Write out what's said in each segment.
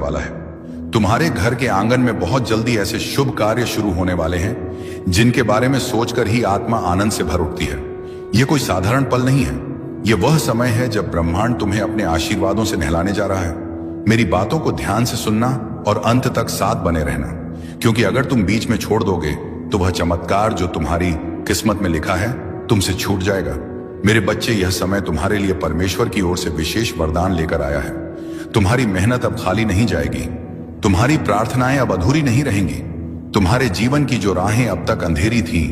वाला है। तुम्हारे घर के आंगन में बहुत जल्दी ऐसे शुभ कार्य शुरू होने वाले हैं जिनके बारे में सोचकर ही आत्मा आनंद से भर उठती है। यह कोई साधारण पल नहीं है, यह वह समय है जब ब्रह्मांड तुम्हें अपने आशीर्वादों से नहलाने जा रहा है। मेरी बातों को ध्यान से सुनना और अंत तक साथ बने रहना, क्योंकि अगर तुम बीच में छोड़ दोगे तो वह चमत्कार जो तुम्हारी किस्मत में लिखा है तुमसे छूट जाएगा। मेरे बच्चे, यह समय तुम्हारे लिए परमेश्वर की ओर से विशेष वरदान लेकर आया है। तुम्हारी मेहनत अब खाली नहीं जाएगी, तुम्हारी प्रार्थनाएं अब अधूरी नहीं रहेंगी। तुम्हारे जीवन की जो राहें अब तक अंधेरी थी,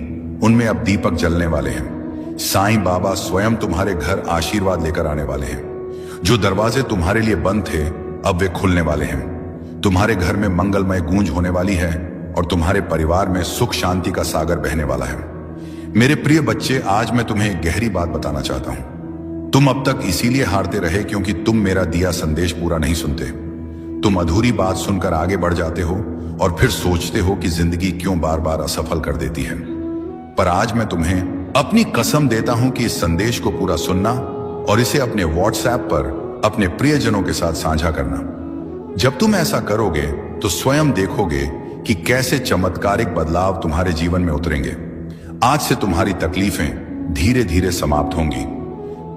उनमें अब दीपक जलने वाले हैं। साईं बाबा स्वयं तुम्हारे घर आशीर्वाद लेकर आने वाले हैं। जो दरवाजे तुम्हारे लिए बंद थे, अब वे खुलने वाले हैं। तुम्हारे घर में मंगलमय गूंज होने वाली है और तुम्हारे परिवार में सुख शांति का सागर बहने वाला है। मेरे प्रिय बच्चे, आज मैं तुम्हें एक गहरी बात बताना चाहता हूं। तुम अब तक इसीलिए हारते रहे क्योंकि तुम मेरा दिया संदेश पूरा नहीं सुनते। तुम अधूरी बात सुनकर आगे बढ़ जाते हो और फिर सोचते हो कि जिंदगी क्यों बार बार असफल कर देती है। पर आज मैं तुम्हें अपनी कसम देता हूं कि इस संदेश को पूरा सुनना और इसे अपने व्हाट्सएप पर अपने प्रियजनों के साथ साझा करना। जब तुम ऐसा करोगे तो स्वयं देखोगे कि कैसे चमत्कारिक बदलाव तुम्हारे जीवन में उतरेंगे। आज से तुम्हारी तकलीफें धीरे धीरे समाप्त होंगी।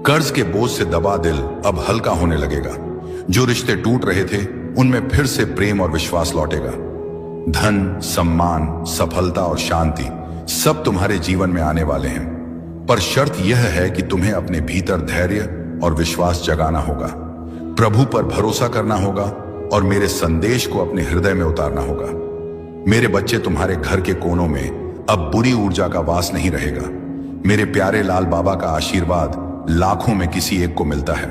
कर्ज के बोझ से दबा दिल अब हल्का होने लगेगा। जो रिश्ते टूट रहे थे, उनमें फिर से प्रेम और विश्वास लौटेगा। धन, सम्मान, सफलता और शांति सब तुम्हारे जीवन में आने वाले हैं। पर शर्त यह है कि तुम्हें अपने भीतर धैर्य और विश्वास जगाना होगा, प्रभु पर भरोसा करना होगा और मेरे संदेश को अपने हृदय में उतारना होगा। मेरे बच्चे, तुम्हारे घर के कोनों में अब बुरी ऊर्जा का वास नहीं रहेगा। मेरे प्यारे लाल बाबा का आशीर्वाद लाखों में किसी एक को मिलता है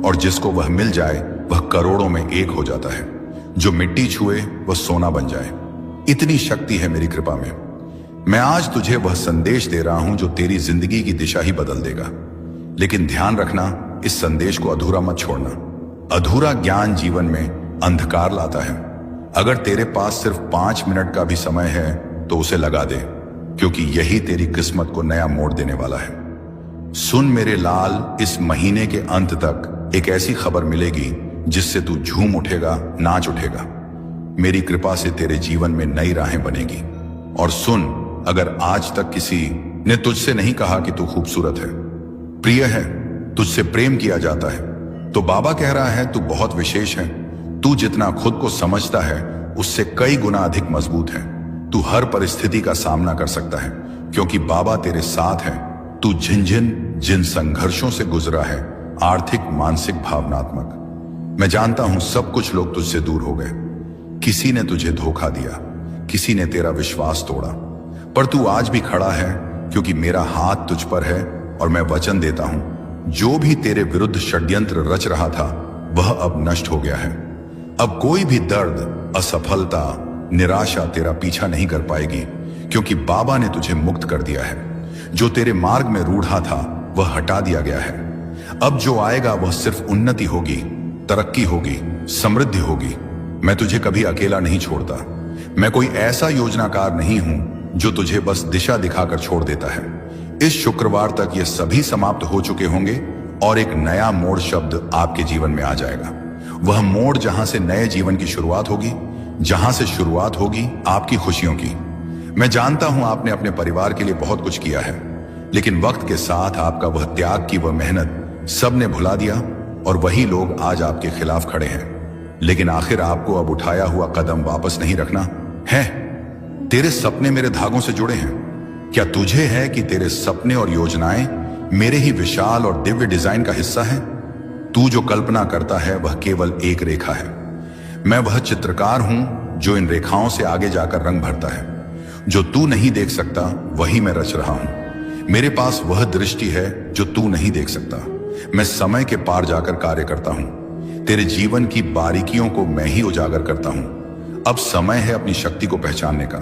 और जिसको वह मिल जाए वह करोड़ों में एक हो जाता है। जो मिट्टी छुए वह सोना बन जाए, इतनी शक्ति है मेरी कृपा में। मैं आज तुझे वह संदेश दे रहा हूं जो तेरी जिंदगी की दिशा ही बदल देगा। लेकिन ध्यान रखना, इस संदेश को अधूरा मत छोड़ना। अधूरा ज्ञान जीवन में अंधकार लाता है। अगर तेरे पास सिर्फ 5 मिनट का भी समय है तो उसे लगा दे, क्योंकि यही तेरी किस्मत को नया मोड़ देने वाला है। सुन मेरे लाल, इस महीने के अंत तक एक ऐसी खबर मिलेगी जिससे तू झूम उठेगा, नाच उठेगा। मेरी कृपा से तेरे जीवन में नई राहें बनेगी। और सुन, अगर आज तक किसी ने तुझसे नहीं कहा कि तू खूबसूरत है, प्रिय है, तुझसे प्रेम किया जाता है, तो बाबा कह रहा है तू बहुत विशेष है। तू जितना खुद को समझता है उससे कई गुना अधिक मजबूत है। तू हर परिस्थिति का सामना कर सकता है क्योंकि बाबा तेरे साथ है। तू जिन संघर्षों से गुजरा है, आर्थिक, मानसिक, भावनात्मक, मैं जानता हूं सब कुछ लोग तुझसे दूर हो गए। किसी ने तुझे धोखा दिया, किसी ने तेरा विश्वास तोड़ा, पर तू आज भी खड़ा है क्योंकि मेरा हाथ तुझ पर है और मैं वचन देता हूं, जो भी तेरे विरुद्ध षड्यंत्र रच रहा था वह अब नष्ट हो गया है। अब कोई भी दर्द, असफलता, निराशा तेरा पीछा नहीं कर पाएगी, क्योंकि बाबा ने तुझे मुक्त कर दिया है। जो तेरे मार्ग में रूढ़ा था वह हटा दिया गया है। अब जो आएगा वह सिर्फ उन्नति होगी, तरक्की होगी, समृद्धि होगी। मैं तुझे कभी अकेला नहीं छोड़ता। मैं कोई ऐसा योजनाकार नहीं हूं जो तुझे बस दिशा दिखाकर छोड़ देता है। इस शुक्रवार तक ये सभी समाप्त हो चुके होंगे और एक नया मोड़ शब्द आपके जीवन में आ जाएगा। वह मोड़ जहां से नए जीवन की शुरुआत होगी, जहां से शुरुआत होगी आपकी खुशियों की। मैं जानता हूं आपने अपने परिवार के लिए बहुत कुछ किया है, लेकिन वक्त के साथ आपका वह त्याग की वह मेहनत सबने भुला दिया और वही लोग आज आपके खिलाफ खड़े हैं। लेकिन आखिर आपको अब उठाया हुआ कदम वापस नहीं रखना है। तेरे सपने मेरे धागों से जुड़े हैं। क्या तुझे है कि तेरे सपने और योजनाएं मेरे ही विशाल और दिव्य डिजाइन का हिस्सा है? तू जो कल्पना करता है वह केवल एक रेखा है। मैं वह चित्रकार हूं जो इन रेखाओं से आगे जाकर रंग भरता है। जो तू नहीं देख सकता वही मैं रच रहा हूं। मेरे पास वह दृष्टि है जो तू नहीं देख सकता। मैं समय के पार जाकर कार्य करता हूं। तेरे जीवन की बारीकियों को मैं ही उजागर करता हूं। अब समय है अपनी शक्ति को पहचानने का।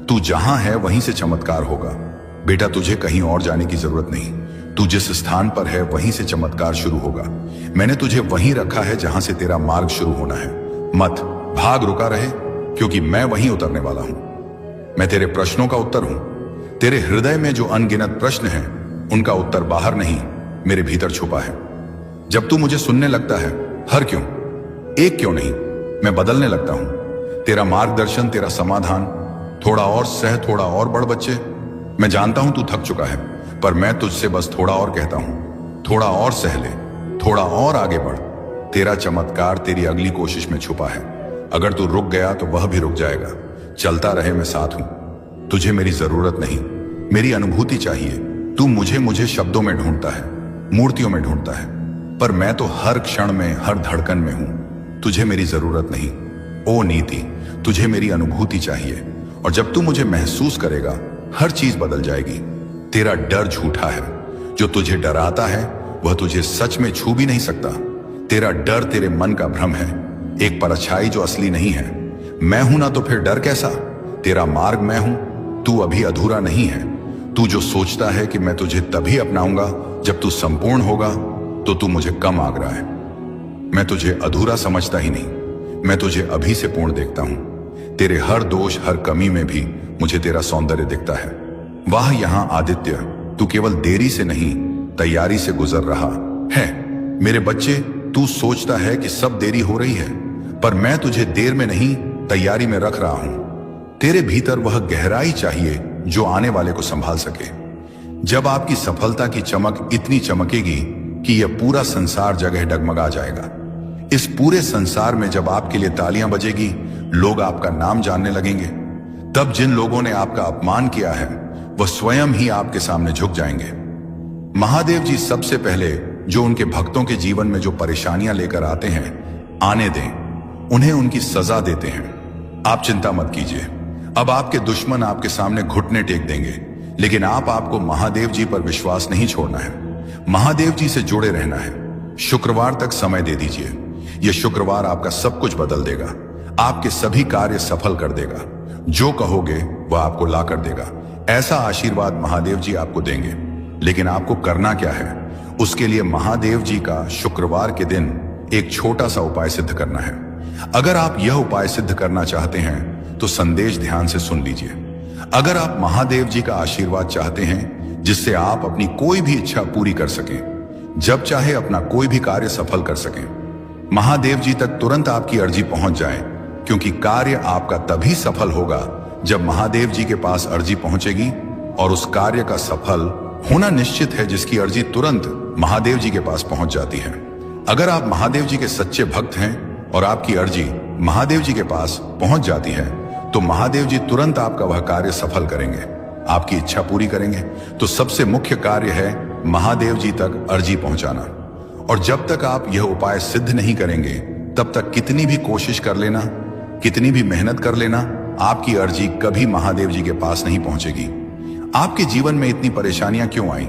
तू जहां है वहीं से चमत्कार होगा। बेटा, तुझे कहीं और जाने की जरूरत नहीं। तू जिस स्थान पर है वहीं से चमत्कार शुरू होगा। मैंने तुझे वहीं रखा है जहां से तेरा मार्ग शुरू होना है। मत भाग, रुका रहे, क्योंकि मैं वहीं उतरने वाला हूं। मैं तेरे प्रश्नों का उत्तर हूं। तेरे हृदय में जो अनगिनत प्रश्न हैं, उनका उत्तर बाहर नहीं, मेरे भीतर छुपा है। जब तू मुझे सुनने लगता है, हर क्यों, एक क्यों नहीं, मैं बदलने लगता हूं। तेरा मार्गदर्शन, तेरा समाधान, थोड़ा और सह, थोड़ा और बढ़ बच्चे। मैं जानता हूं तू थक चुका है, पर मैं तुझसे बस थोड़ा और कहता हूं, थोड़ा और सह ले, थोड़ा और आगे बढ़। तेरा चमत्कार तेरी अगली कोशिश में छुपा है। अगर तू रुक गया तो वह भी रुक जाएगा। चलता रहे, मैं साथ हूं। तुझे मेरी जरूरत नहीं, मेरी अनुभूति चाहिए। तू मुझे शब्दों में ढूंढता है, मूर्तियों में ढूंढता है, पर मैं तो हर क्षण में, हर धड़कन में हूं। तुझे मेरी जरूरत नहीं ओ नीति, तुझे मेरी अनुभूति चाहिए। और जब तू मुझे महसूस करेगा, हर चीज बदल जाएगी। तेरा डर झूठा है, जो तुझे डराता है वह तुझे सच में छू भी नहीं सकता। तेरा डर तेरे मन का भ्रम है, एक परछाई जो असली नहीं है। मैं हूं ना तो फिर डर कैसा? तेरा मार्ग मैं हूं, तू अभी अधूरा नहीं है। तू जो सोचता है कि मैं तुझे तभी अपनाऊंगा जब तू संपूर्ण होगा, तो तू मुझे कम आग रहा है। मैं तुझे अधूरा समझता ही नहीं, मैं तुझे अभी से पूर्ण देखता हूं। तेरे हर दोष, हर कमी में भी मुझे तेरा सौंदर्य दिखता है। वाह यहां आदित्य, तू केवल देरी से नहीं, तैयारी से गुजर रहा है। मेरे बच्चे, तू सोचता है कि सब देरी हो रही है, पर मैं तुझे देर में नहीं, तैयारी में रख रहा हूं। तेरे भीतर वह गहराई चाहिए जो आने वाले को संभाल सके। जब आपकी सफलता की चमक इतनी चमकेगी कि यह पूरा संसार जगह डगमगा जाएगा। इस पूरे संसार में जब आपके लिए तालियां बजेगी, लोग आपका नाम जानने लगेंगे। तब जिन लोगों ने आपका अपमान किया है, वह स्वयं ही आपके सामने झुक जाएंगे। महादेव जी सबसे पहले जो उनके भक्तों के जीवन में जो परेशानियां लेकर आते हैं, आने दें, उन्हें उनकी सजा देते हैं। आप चिंता मत कीजिए, अब आपके दुश्मन आपके सामने घुटने टेक देंगे, लेकिन आपको महादेव जी पर विश्वास नहीं छोड़ना है। महादेव जी से जुड़े रहना है। शुक्रवार तक समय दे दीजिए। यह शुक्रवार आपका सब कुछ बदल देगा, आपके सभी कार्य सफल कर देगा। जो कहोगे वह आपको ला कर देगा। ऐसा आशीर्वाद महादेव जी आपको देंगे। लेकिन आपको करना क्या है? उसके लिए महादेव जी का शुक्रवार के दिन एक छोटा सा उपाय सिद्ध करना है। अगर आप यह उपाय सिद्ध करना चाहते हैं तो संदेश ध्यान से सुन लीजिए। अगर आप महादेव जी का आशीर्वाद चाहते हैं जिससे आप अपनी कोई भी इच्छा पूरी कर सकें, जब चाहे अपना कोई भी कार्य सफल कर सकें, महादेव जी तक तुरंत आपकी अर्जी पहुंच जाए, क्योंकि कार्य आपका तभी सफल होगा जब महादेव जी के पास अर्जी पहुंचेगी। और उस कार्य का सफल होना निश्चित है जिसकी अर्जी तुरंत महादेव जी के पास पहुंच जाती है। अगर आप महादेव जी के सच्चे भक्त हैं और आपकी अर्जी महादेव जी के पास पहुंच जाती है, तो महादेव जी तुरंत आपका वह कार्य सफल करेंगे, आपकी इच्छा पूरी करेंगे। तो सबसे मुख्य कार्य है महादेव जी तक अर्जी पहुंचाना। और जब तक आप यह उपाय सिद्ध नहीं करेंगे, तब तक कितनी भी कोशिश कर लेना, कितनी भी मेहनत कर लेना, आपकी अर्जी कभी महादेव जी के पास नहीं पहुंचेगी। आपके जीवन में इतनी परेशानियां क्यों आई?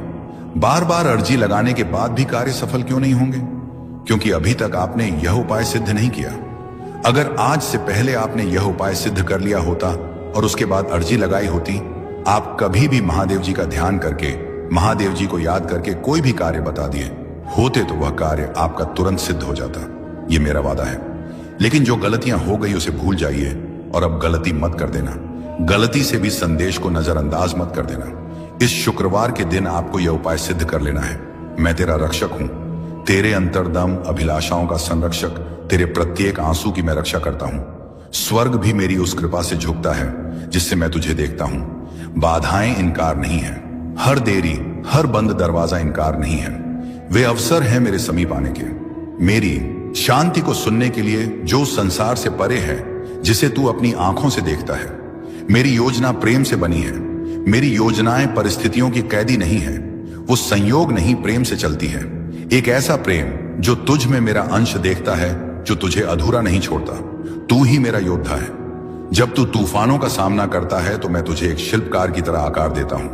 बार बार अर्जी लगाने के बाद भी कार्य सफल क्यों नहीं होंगे? क्योंकि अभी तक आपने यह उपाय सिद्ध नहीं किया। अगर आज से पहले आपने यह उपाय सिद्ध कर लिया होता और उसके बाद अर्जी लगाई होती, आप कभी भी महादेव जी का ध्यान करके, महादेव जी को याद करके कोई भी कार्य बता दिए होते, तो वह कार्य आपका तुरंत सिद्ध हो जाता। ये मेरा वादा है। लेकिन जो गलतियां हो गई उसे भूल जाइए और अब गलती मत कर देना। गलती से भी संदेश को नजरअंदाज मत कर देना। इस शुक्रवार के दिन आपको यह उपाय सिद्ध कर लेना है। मैं तेरा रक्षक हूं, तेरे अंतर्दम अभिलाषाओं का संरक्षक, तेरे प्रत्येक आंसू की मैं रक्षा करता हूं। स्वर्ग भी मेरी उस कृपा से झुकता है जिससे मैं तुझे देखता हूं। बाधाएं इनकार नहीं है, हर देरी, हर बंद दरवाजा इनकार नहीं है। वे अवसर हैं मेरे समीप आने के, मेरी शांति को सुनने के लिए जो संसार से परे है, जिसे तू अपनी आंखों से देखता है। मेरी योजना प्रेम से बनी है। मेरी योजनाएं परिस्थितियों की कैदी नहीं है, वो संयोग नहीं, प्रेम से चलती है। एक ऐसा प्रेम जो तुझ में मेरा अंश देखता है, जो तुझे अधूरा नहीं छोड़ता। तू ही मेरा योद्धा है। जब तू तूफानों का सामना करता है तो मैं तुझे एक शिल्पकार की तरह आकार देता हूं।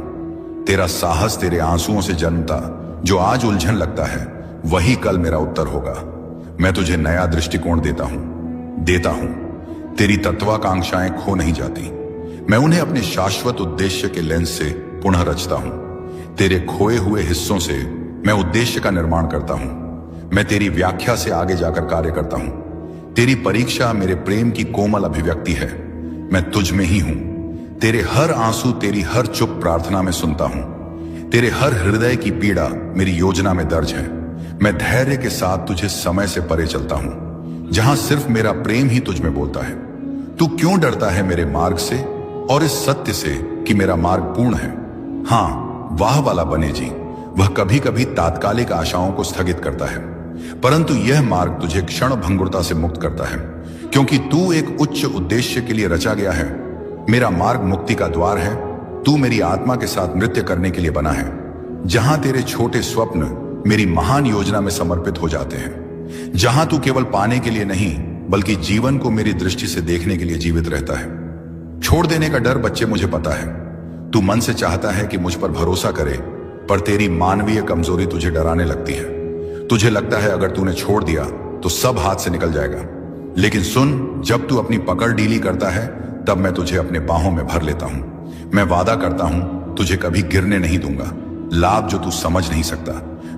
तेरा साहस तेरे आंसुओं से जन्मता, जो आज उलझन लगता है, वही कल मेरा उत्तर होगा। मैं तुझे नया दृष्टिकोण देता हूं। तेरी तत्वाकांक्षाएं खो नहीं जाती। मैं उन्हें अपने शाश्वत उद्देश्य के लेंस से पुनः रचता हूं। तेरे खोए हुए हिस्सों से मैं उद्देश्य का निर्माण करता हूं। मैं तेरी व्याख्या से आगे जाकर कार्य करता हूं। तेरी परीक्षा मेरे प्रेम की कोमल अभिव्यक्ति है। मैं तुझ में ही हूं। तेरे हर आंसू, तेरी हर चुप प्रार्थना में सुनता हूं। तेरे हर हृदय की पीड़ा मेरी योजना में दर्ज है। मैं धैर्य के साथ तुझे समय से परे चलता हूं, जहां सिर्फ मेरा प्रेम ही तुझ में बोलता है। तू क्यों डरता है मेरे मार्ग से और इस सत्य से कि मेरा मार्ग पूर्ण है। हाँ, वाह वाला बने जी, वह कभी कभी तात्कालिक आशाओं को स्थगित करता है, परंतु यह मार्ग तुझे क्षण भंगुरता से मुक्त करता है, क्योंकि तू एक उच्च उद्देश्य के लिए रचा गया है। मेरा मार्ग मुक्ति का द्वार है। तू मेरी आत्मा के साथ नृत्य करने के लिए बना है, जहां तेरे छोटे स्वप्न मेरी महान योजना में समर्पित हो जाते हैं, जहां तू केवल पाने के लिए नहीं बल्कि जीवन को मेरी दृष्टि से देखने के लिए जीवित रहता है। छोड़ देने का डर बच्चे मुझे पता है। तू मन से चाहता है कि मुझ पर भरोसा करे, पर तेरी मानवीय कमजोरी तुझे डराने लगती है। तुझे लगता है अगर तूने छोड़ दिया तो सब हाथ से निकल जाएगा। लेकिन सुन, जब तू अपनी पकड़ ढीली करता है तब मैं तुझे अपने बाहों में भर लेता हूं। मैं वादा करता हूं तुझे कभी गिरने नहीं दूंगा। लाभ जो तू समझ नहीं सकता।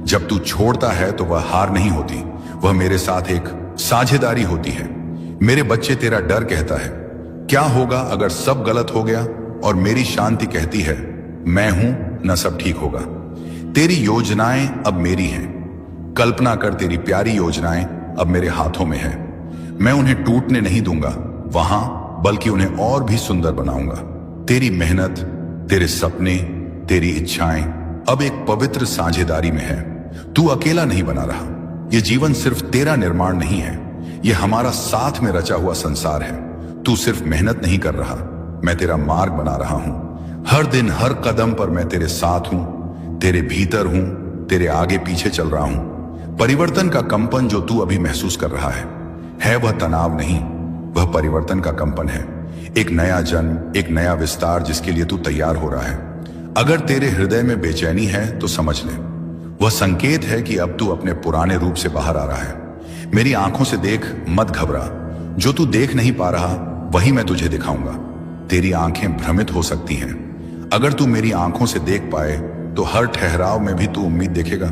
जब तू छोड़ता है तो वह हार नहीं होती, वह मेरे साथ एक साझेदारी होती है। मेरे बच्चे, तेरा डर कहता है क्या होगा अगर सब गलत हो गया, और मेरी शांति कहती है मैं हूं न सब ठीक होगा। तेरी योजनाएं अब मेरी हैं। कल्पना कर, तेरी प्यारी योजनाएं अब मेरे हाथों में है। मैं उन्हें टूटने नहीं दूंगा वहां, बल्कि उन्हें और भी सुंदर बनाऊंगा। तेरी मेहनत, तेरे सपने, तेरी इच्छाएं अब एक पवित्र साझेदारी में है। तू अकेला नहीं बना रहा। यह जीवन सिर्फ तेरा निर्माण नहीं है, यह हमारा साथ में रचा हुआ संसार है। तू सिर्फ मेहनत नहीं कर रहा, मैं तेरा मार्ग बना रहा हूं। हर दिन हर कदम पर मैं तेरे साथ हूं, तेरे भीतर हूं, तेरे आगे पीछे चल रहा हूं। परिवर्तन का कंपन जो तू अभी महसूस कर रहा है वह तनाव नहीं, वह परिवर्तन का कंपन है। एक नया जन्म, एक नया विस्तार जिसके लिए तू तैयार हो रहा है। अगर तेरे हृदय में बेचैनी है तो समझ ले, वह संकेत है कि अब तू अपने पुराने रूप से बाहर आ रहा है। मेरी आंखों से देख, मत घबरा। जो तू देख नहीं पा रहा वही मैं तुझे दिखाऊंगा। तेरी आंखें भ्रमित हो सकती हैं। अगर तू मेरी आंखों से देख पाए तो हर ठहराव में भी तू उम्मीद देखेगा।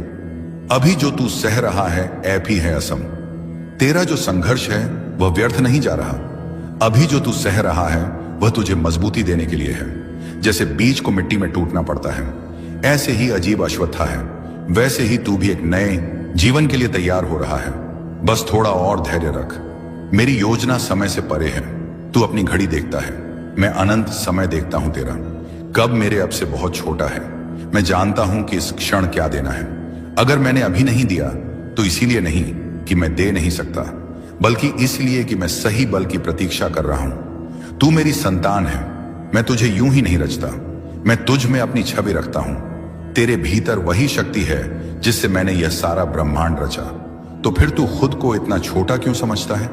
अभी जो तू सह रहा है ऐप ही है असम। तेरा जो संघर्ष है वह व्यर्थ नहीं जा रहा। अभी जो तू सह रहा है वह तुझे मजबूती देने के लिए है। जैसे बीज को मिट्टी में टूटना पड़ता है, ऐसे ही अजीब अश्वत्था है, वैसे ही तू भी एक नए जीवन के लिए तैयार हो रहा है। बस थोड़ा और धैर्य रख। मेरी योजना समय से परे है। तू अपनी घड़ी देखता है, मैं अनंत समय देखता हूं तेरा। कब मेरे अब से बहुत छोटा है। मैं जानता हूं कि इस क्षण क्या देना है। अगर मैंने अभी नहीं दिया तो इसीलिए नहीं कि मैं दे नहीं सकता, बल्कि इसलिए कि मैं सही बल की प्रतीक्षा कर रहा हूं। तू मेरी संतान है। मैं तुझे यूं ही नहीं रचता, मैं तुझ में अपनी छवि रखता हूं। तेरे भीतर वही शक्ति है जिससे मैंने यह सारा ब्रह्मांड रचा। तो फिर तू खुद को इतना छोटा क्यों समझता है।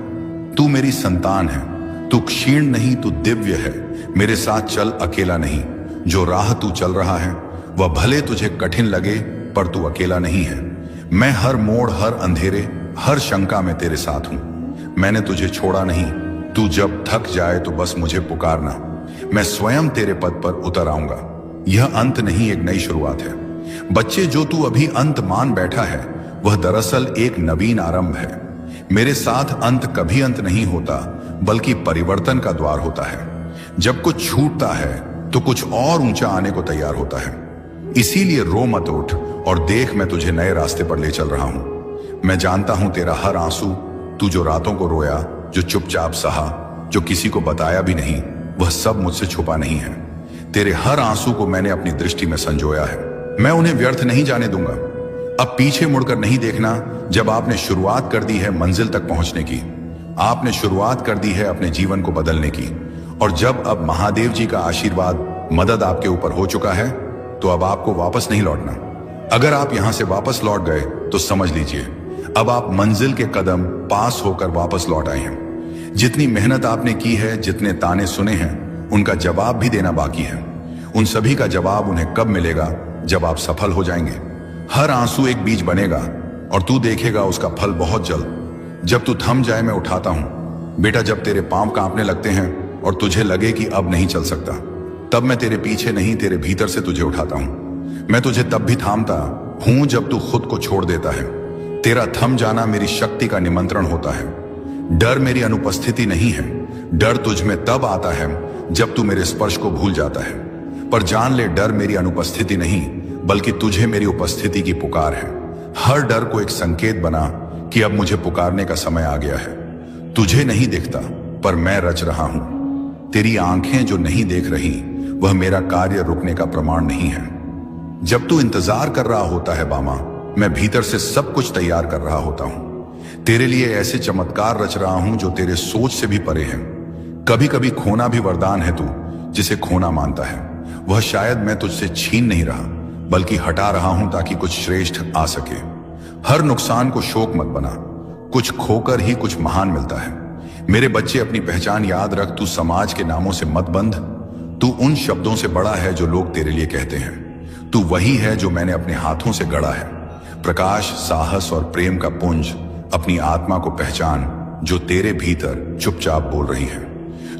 तू मेरी संतान है। तू क्षीण नहीं, तू दिव्य है। मेरे साथ चल, अकेला नहीं। जो राह तू चल रहा है वह भले तुझे कठिन लगे, पर तू अकेला नहीं है। मैं हर मोड़, हर अंधेरे, हर शंका में तेरे साथ हूं। मैंने तुझे छोड़ा नहीं। तू जब थक जाए तो बस मुझे पुकारना, मैं स्वयं तेरे पद पर उतर आऊंगा। यह अंत नहीं, एक नई शुरुआत है। बच्चे, जो तू अभी अंत मान बैठा है वह दरअसल एक नवीन आरंभ है। मेरे साथ अंत कभी अंत नहीं होता, बल्कि परिवर्तन का द्वार होता है। जब कुछ छूटता है तो कुछ और ऊंचा आने को तैयार होता है। इसीलिए रो मत, उठ और देख, मैं तुझे नए रास्ते पर ले चल रहा हूं। मैं जानता हूं तेरा हर आंसू, तू जो रातों को रोया, जो चुपचाप सहा, जो किसी को बताया भी नहीं, वह सब मुझसे छुपा नहीं है। तेरे हर आंसू को मैंने अपनी दृष्टि में संजोया है। मैं उन्हें व्यर्थ नहीं जाने दूंगा। अब पीछे मुड़कर नहीं देखना। जब आपने शुरुआत कर दी है मंजिल तक पहुंचने की, आपने शुरुआत कर दी है अपने जीवन को बदलने की, और जब अब महादेव जी का आशीर्वाद, मदद आपके ऊपर हो चुका है, तो अब आपको वापस नहीं लौटना। अगर आप यहां से वापस लौट गए तो समझ लीजिए अब आप मंजिल के कदम पास होकर वापस लौट आए हैं। जितनी मेहनत आपने की है, जितने ताने सुने हैं, उनका जवाब भी देना बाकी है। उन सभी का जवाब उन्हें कब मिलेगा, जब आप सफल हो जाएंगे। हर आंसू एक बीज बनेगा और तू देखेगा उसका फल बहुत जल्द। जब तू थम जाए मैं उठाता हूं। बेटा, जब तेरे पांव कांपने लगते हैं और तुझे लगे कि अब नहीं चल सकता, तब मैं तेरे पीछे नहीं, तेरे भीतर से तुझे उठाता हूं। मैं तुझे तब भी थामता हूं जब तू खुद को छोड़ देता है। तेरा थम जाना मेरी शक्ति का निमंत्रण होता है। डर मेरी अनुपस्थिति नहीं है। डर तुझ में तब आता है जब तू मेरे स्पर्श को भूल जाता है। पर जान ले, डर मेरी अनुपस्थिति नहीं, बल्कि तुझे मेरी उपस्थिति की पुकार है। हर डर को एक संकेत बना कि अब मुझे पुकारने का समय आ गया है। तुझे नहीं दिखता, पर मैं रच रहा हूं। तेरी आंखें जो नहीं देख रही, वह मेरा कार्य रुकने का प्रमाण नहीं है। जब तू इंतजार कर रहा होता है बामा, मैं भीतर से सब कुछ तैयार कर रहा होता हूं। तेरे लिए ऐसे चमत्कार रच रहा हूं जो तेरे सोच से भी परे हैं। कभी कभी खोना भी वरदान है। तू जिसे खोना मानता है, वह शायद मैं तुझसे छीन नहीं रहा, बल्कि हटा रहा हूं ताकि कुछ श्रेष्ठ आ सके। हर नुकसान को शोक मत बना, कुछ खोकर ही कुछ महान मिलता है। मेरे बच्चे, अपनी पहचान याद रख। तू समाज के नामों से मत बंध। तू उन शब्दों से बड़ा है जो लोग तेरे लिए कहते हैं। तू वही है जो मैंने अपने हाथों से गढ़ा है। प्रकाश, साहस और प्रेम का पुंज। अपनी आत्मा को पहचान जो तेरे भीतर चुपचाप बोल रही है।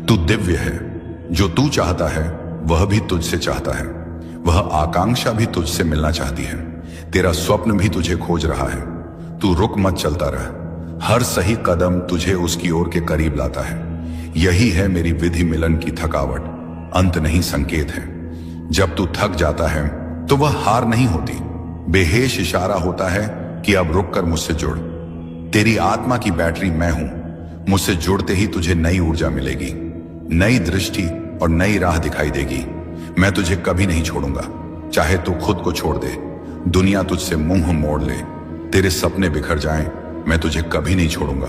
तू दिव्य है। जो तू चाहता है वह भी तुझसे चाहता है। वह आकांक्षा भी तुझसे मिलना चाहती है। तेरा स्वप्न भी तुझे खोज रहा है। तू रुक मत, चलता रह। हर सही कदम तुझे उसकी ओर के करीब लाता है। यही है मेरी विधि मिलन की थकावट, अंत नहीं संकेत है। जब तू थक जाता है तो वह हार नहीं होती, बेहेश इशारा होता है कि अब रुक कर मुझसे जुड़। तेरी आत्मा की बैटरी मैं हूं। मुझसे जुड़ते ही तुझे नई ऊर्जा मिलेगी, नई दृष्टि और नई राह दिखाई देगी। मैं तुझे कभी नहीं छोड़ूंगा, चाहे तू खुद को छोड़ दे, दुनिया तुझसे मुंह मोड़ ले, तेरे सपने बिखर जाएं, मैं तुझे कभी नहीं छोड़ूंगा।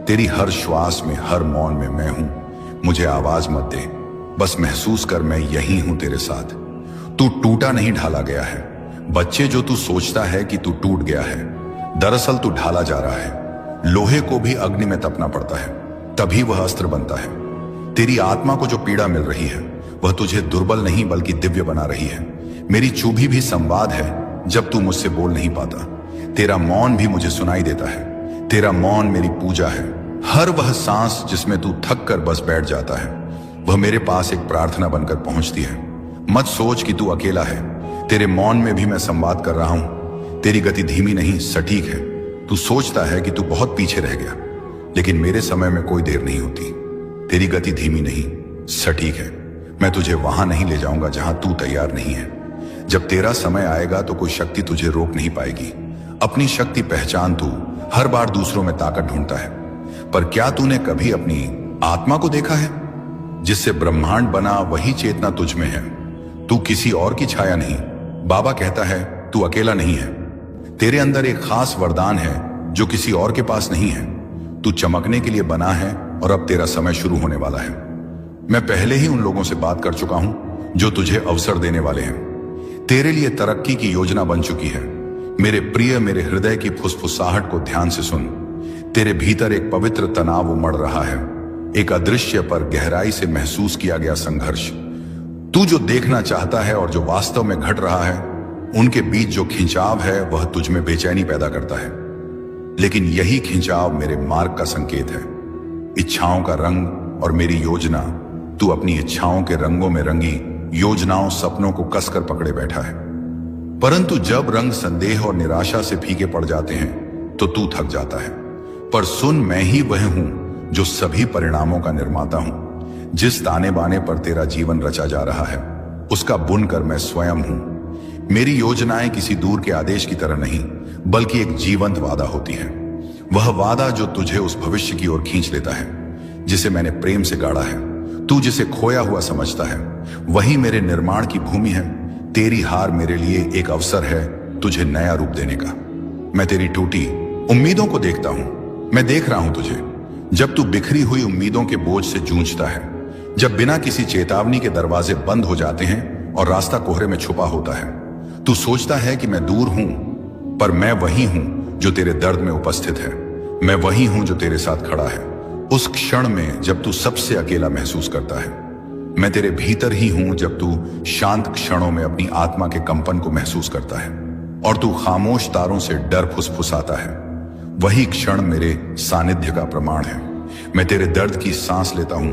तेरी हर श्वास में, हर मौन में मैं हूं। मुझे आवाज मत दे, बस महसूस कर मैं यही हूं तेरे साथ। तू टूटा नहीं, ढाला गया है। बच्चे, जो तू सोचता है कि तू टूट गया है, दरअसल तू ढाला जा रहा है। लोहे को भी अग्नि में तपना पड़ता है, तभी वह अस्त्र बनता है। तेरी आत्मा को जो पीड़ा मिल रही है, वह तुझे दुर्बल नहीं बल्कि दिव्य बना रही है। मेरी चुभी भी संवाद है जब तू मुझसे बोल नहीं पाता। तेरा मौन भी मुझे सुनाई देता है। तेरा मौन मेरी पूजा है। हर वह सांस जिसमें तू थक कर बस बैठ जाता है, वह मेरे पास एक प्रार्थना बनकर पहुंचती है। मत सोच कि तू अकेला है। तेरे मौन में भी मैं संवाद कर रहा हूं। तेरी गति धीमी नहीं, सटीक है। तू सोचता है कि तू बहुत पीछे रह गया, लेकिन मेरे समय में कोई देर नहीं होती। तेरी गति धीमी नहीं, सटीक है। मैं तुझे वहां नहीं ले जाऊंगा जहां तू तैयार नहीं है। जब तेरा समय आएगा तो कोई शक्ति तुझे रोक नहीं पाएगी। अपनी शक्ति पहचान। तू हर बार दूसरों में ताकत ढूंढता है, पर क्या तूने कभी अपनी आत्मा को देखा है? जिससे ब्रह्मांड बना वही चेतना तुझ में है। तू किसी और की छाया नहीं। बाबा कहता है तू अकेला नहीं है। तेरे अंदर एक खास वरदान है जो किसी और के पास नहीं है। तू चमकने के लिए बना है और अब तेरा समय शुरू होने वाला है। मैं पहले ही उन लोगों से बात कर चुका हूं जो तुझे अवसर देने वाले हैं। तेरे लिए तरक्की की योजना बन चुकी है। मेरे प्रिय, मेरे हृदय की फुसफुसाहट को ध्यान से सुन। तेरे भीतर एक पवित्र तनाव उमड़ रहा है, एक अदृश्य पर गहराई से महसूस किया गया संघर्ष। तू जो देखना चाहता है और जो वास्तव में घट रहा है, उनके बीच जो खिंचाव है वह तुझ में बेचैनी पैदा करता है। लेकिन यही खिंचाव मेरे मार्ग का संकेत है। इच्छाओं का रंग और मेरी योजना। तू अपनी इच्छाओं के रंगों में रंगी योजनाओं, सपनों को कसकर पकड़े बैठा है। परंतु जब रंग संदेह और निराशा से फीके पड़ जाते हैं तो तू थक जाता है। पर सुन, मैं ही वह हूं जो सभी परिणामों का निर्माता हूं। जिस ताने बाने पर तेरा जीवन रचा जा रहा है, उसका बुनकर मैं स्वयं हूं। मेरी योजनाएं किसी दूर के आदेश की तरह नहीं, बल्कि एक जीवंत वादा होती है। वह वादा जो तुझे उस भविष्य की ओर खींच लेता है जिसे मैंने प्रेम से गाढ़ा है। तू जिसे खोया हुआ समझता है, वही मेरे निर्माण की भूमि है। तेरी हार मेरे लिए एक अवसर है तुझे नया रूप देने का। मैं तेरी टूटी उम्मीदों को देखता हूं। मैं देख रहा हूं तुझे जब तू बिखरी हुई उम्मीदों के बोझ से जूझता है, जब बिना किसी चेतावनी के दरवाजे बंद हो जाते हैं और रास्ता कोहरे में छुपा होता है। तू सोचता है कि मैं दूर हूं, पर मैं वही हूं जो तेरे दर्द में उपस्थित है। मैं वही हूं जो तेरे साथ खड़ा है उस क्षण में जब तू सबसे अकेला महसूस करता है। मैं तेरे भीतर ही हूं जब तू शांत क्षणों में अपनी आत्मा के कंपन को महसूस करता है और तू खामोश तारों से डर फुसफुसाता है। वही क्षण मेरे सानिध्य का प्रमाण है। मैं तेरे दर्द की सांस लेता हूं,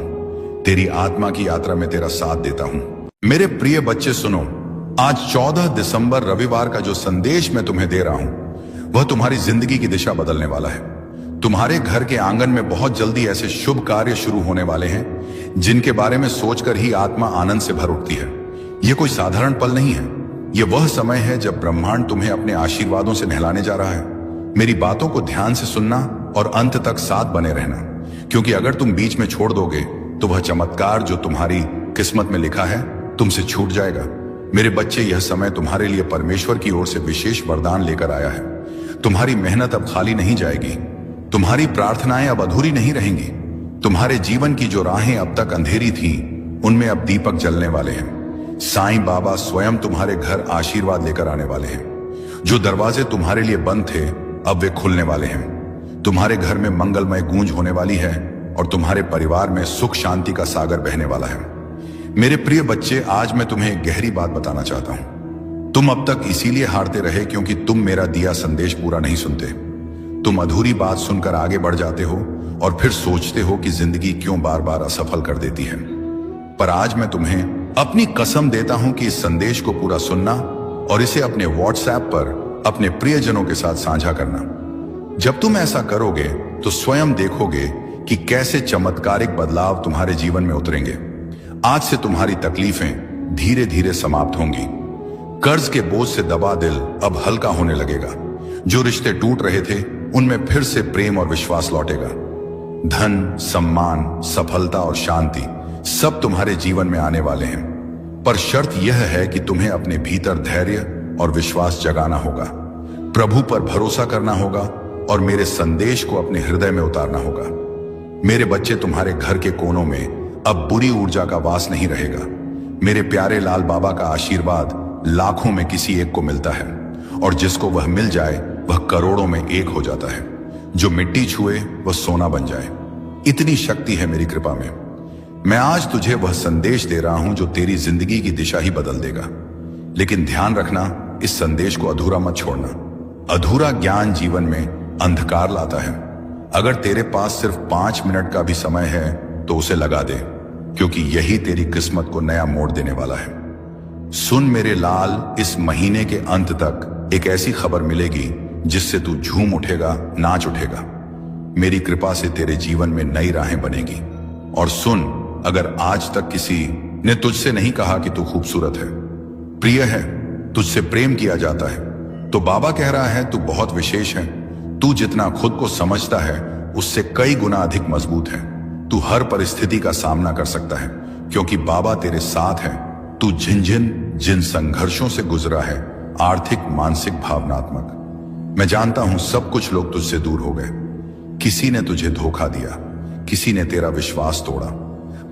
तेरी आत्मा की यात्रा में तेरा साथ देता हूं। मेरे प्रिय बच्चे, सुनो, आज 14 दिसंबर रविवार का जो संदेश मैं तुम्हें दे रहा हूं वह तुम्हारी जिंदगी की दिशा बदलने वाला है। तुम्हारे घर के आंगन में बहुत जल्दी ऐसे शुभ कार्य शुरू होने वाले हैं जिनके बारे में सोचकर ही आत्मा आनंद से भर उठती है। यह कोई साधारण पल नहीं है। यह वह समय है जब ब्रह्मांड तुम्हें अपने आशीर्वादों से नहलाने जा रहा है। मेरी बातों को ध्यान से सुनना और अंत तक साथ बने रहना, क्योंकि अगर तुम बीच में छोड़ दोगे तो वह चमत्कार जो तुम्हारी किस्मत में लिखा है तुमसे छूट जाएगा। मेरे बच्चे, यह समय तुम्हारे लिए परमेश्वर की ओर से विशेष वरदान लेकर आया है। तुम्हारी मेहनत अब खाली नहीं जाएगी, तुम्हारी प्रार्थनाएं अब अधूरी नहीं रहेंगी। तुम्हारे जीवन की जो राहें अब तक अंधेरी थी उनमें अब दीपक जलने वाले हैं। साईं बाबा स्वयं तुम्हारे घर आशीर्वाद लेकर आने वाले हैं। जो दरवाजे तुम्हारे लिए बंद थे अब वे खुलने वाले हैं। तुम्हारे घर में मंगलमय गूंज होने वाली है और तुम्हारे परिवार में सुख शांति का सागर बहने वाला है। मेरे प्रिय बच्चे, आज मैं तुम्हें एक गहरी बात बताना चाहता हूं। तुम अब तक इसीलिए हारते रहे क्योंकि तुम मेरा दिया संदेश पूरा नहीं सुनते। तुम अधूरी बात सुनकर आगे बढ़ जाते हो और फिर सोचते हो कि जिंदगी क्यों बार बार असफल कर देती है। पर आज मैं तुम्हें अपनी कसम देता हूं कि इस संदेश को पूरा सुनना और इसे अपने व्हाट्सएप पर अपने प्रियजनों के साथ साझा करना। जब तुम ऐसा करोगे तो स्वयं देखोगे कि कैसे चमत्कारिक बदलाव तुम्हारे जीवन में उतरेंगे। आज से तुम्हारी तकलीफें धीरे धीरे समाप्त होंगी। कर्ज के बोझ से दबा दिल अब हल्का होने लगेगा। जो रिश्ते टूट रहे थे उनमें फिर से प्रेम और विश्वास लौटेगा। धन, सम्मान, सफलता और शांति सब तुम्हारे जीवन में आने वाले हैं। पर शर्त यह है कि तुम्हें अपने भीतर धैर्य और विश्वास जगाना होगा, प्रभु पर भरोसा करना होगा और मेरे संदेश को अपने हृदय में उतारना होगा। मेरे बच्चे, तुम्हारे घर के कोनों में अब बुरी ऊर्जा का वास नहीं रहेगा। मेरे प्यारे लाल बाबा का आशीर्वाद लाखों में किसी एक को मिलता है और जिसको वह मिल जाए वह करोड़ों में एक हो जाता है। जो मिट्टी छुए वह सोना बन जाए, इतनी शक्ति है मेरी कृपा में। मैं आज तुझे वह संदेश दे रहा हूं जो तेरी जिंदगी की दिशा ही बदल देगा। लेकिन ध्यान रखना, इस संदेश को अधूरा मत छोड़ना। अधूरा ज्ञान जीवन में अंधकार लाता है। अगर तेरे पास सिर्फ 5 मिनट का भी समय है तो उसे लगा दे, क्योंकि यही तेरी किस्मत को नया मोड़ देने वाला है। सुन मेरे लाल, इस महीने के अंत तक एक ऐसी खबर मिलेगी जिससे तू झूम उठेगा, नाच उठेगा। मेरी कृपा से तेरे जीवन में नई राहें बनेगी। और सुन, अगर आज तक किसी ने तुझसे नहीं कहा कि तू खूबसूरत है, प्रिय है, तुझसे प्रेम किया जाता है, तो बाबा कह रहा है तू बहुत विशेष है। तू जितना खुद को समझता है उससे कई गुना अधिक मजबूत है। तू हर परिस्थिति का सामना कर सकता है क्योंकि बाबा तेरे साथ है। तू जिन संघर्षों से गुजरा है, आर्थिक, मानसिक, भावनात्मक, मैं जानता हूं सब कुछ लोग तुझसे दूर हो गए। किसी ने तुझे धोखा दिया, किसी ने तेरा विश्वास तोड़ा,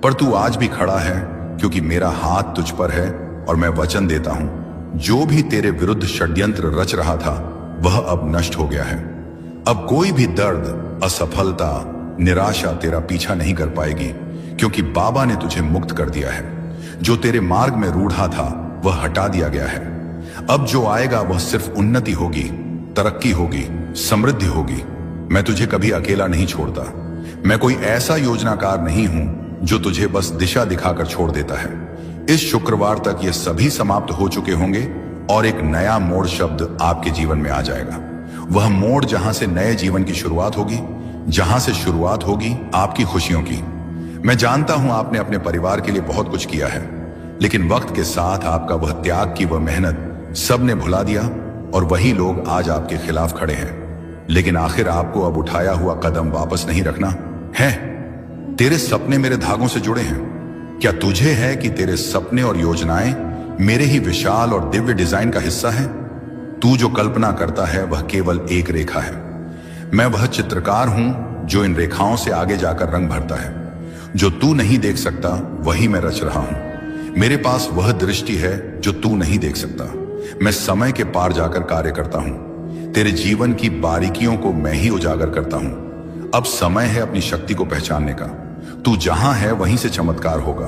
पर तू आज भी खड़ा है क्योंकि मेरा हाथ तुझ पर है और मैं वचन देता हूं जो भी तेरे विरुद्ध षड्यंत्र रच रहा था वह अब नष्ट हो गया है। अब कोई भी दर्द, असफलता, निराशा तेरा पीछा नहीं कर पाएगी क्योंकि बाबा ने तुझे मुक्त कर दिया है। जो तेरे मार्ग में रूढ़ा था वह हटा दिया गया है। अब जो आएगा वह सिर्फ उन्नति होगी, तरक्की होगी, समृद्धि होगी। मैं तुझे कभी अकेला नहीं छोड़ता। मैं कोई ऐसा योजनाकार नहीं हूं जो तुझे बस दिशा दिखाकर छोड़ देता है। इस शुक्रवार तक ये सभी समाप्त हो चुके होंगे और एक नया मोड़ शब्द आपके जीवन में आ जाएगा। वह मोड़ जहां से नए जीवन की शुरुआत होगी, जहां से शुरुआत होगी आपकी खुशियों की। मैं जानता हूं आपने अपने परिवार के लिए बहुत कुछ किया है, लेकिन वक्त के साथ आपका वह त्याग की वह मेहनत सबने भुला दिया और वही लोग आज आपके खिलाफ खड़े हैं। लेकिन आखिर आपको अब उठाया हुआ कदम वापस नहीं रखना है। तेरे सपने मेरे धागों से जुड़े हैं। क्या तुझे है कि तेरे सपने और योजनाएं मेरे ही विशाल और दिव्य डिजाइन का हिस्सा हैं? तू जो कल्पना करता है वह केवल एक रेखा है। मैं वह चित्रकार हूं जो इन रेखाओं से आगे जाकर रंग भरता है। जो तू नहीं देख सकता वही मैं रच रहा हूं। मेरे पास वह दृष्टि है जो तू नहीं देख सकता। मैं समय के पार जाकर कार्य करता हूं। तेरे जीवन की बारीकियों को मैं ही उजागर करता हूं। अब समय है अपनी शक्ति को पहचानने का। तू जहां है वहीं से चमत्कार होगा।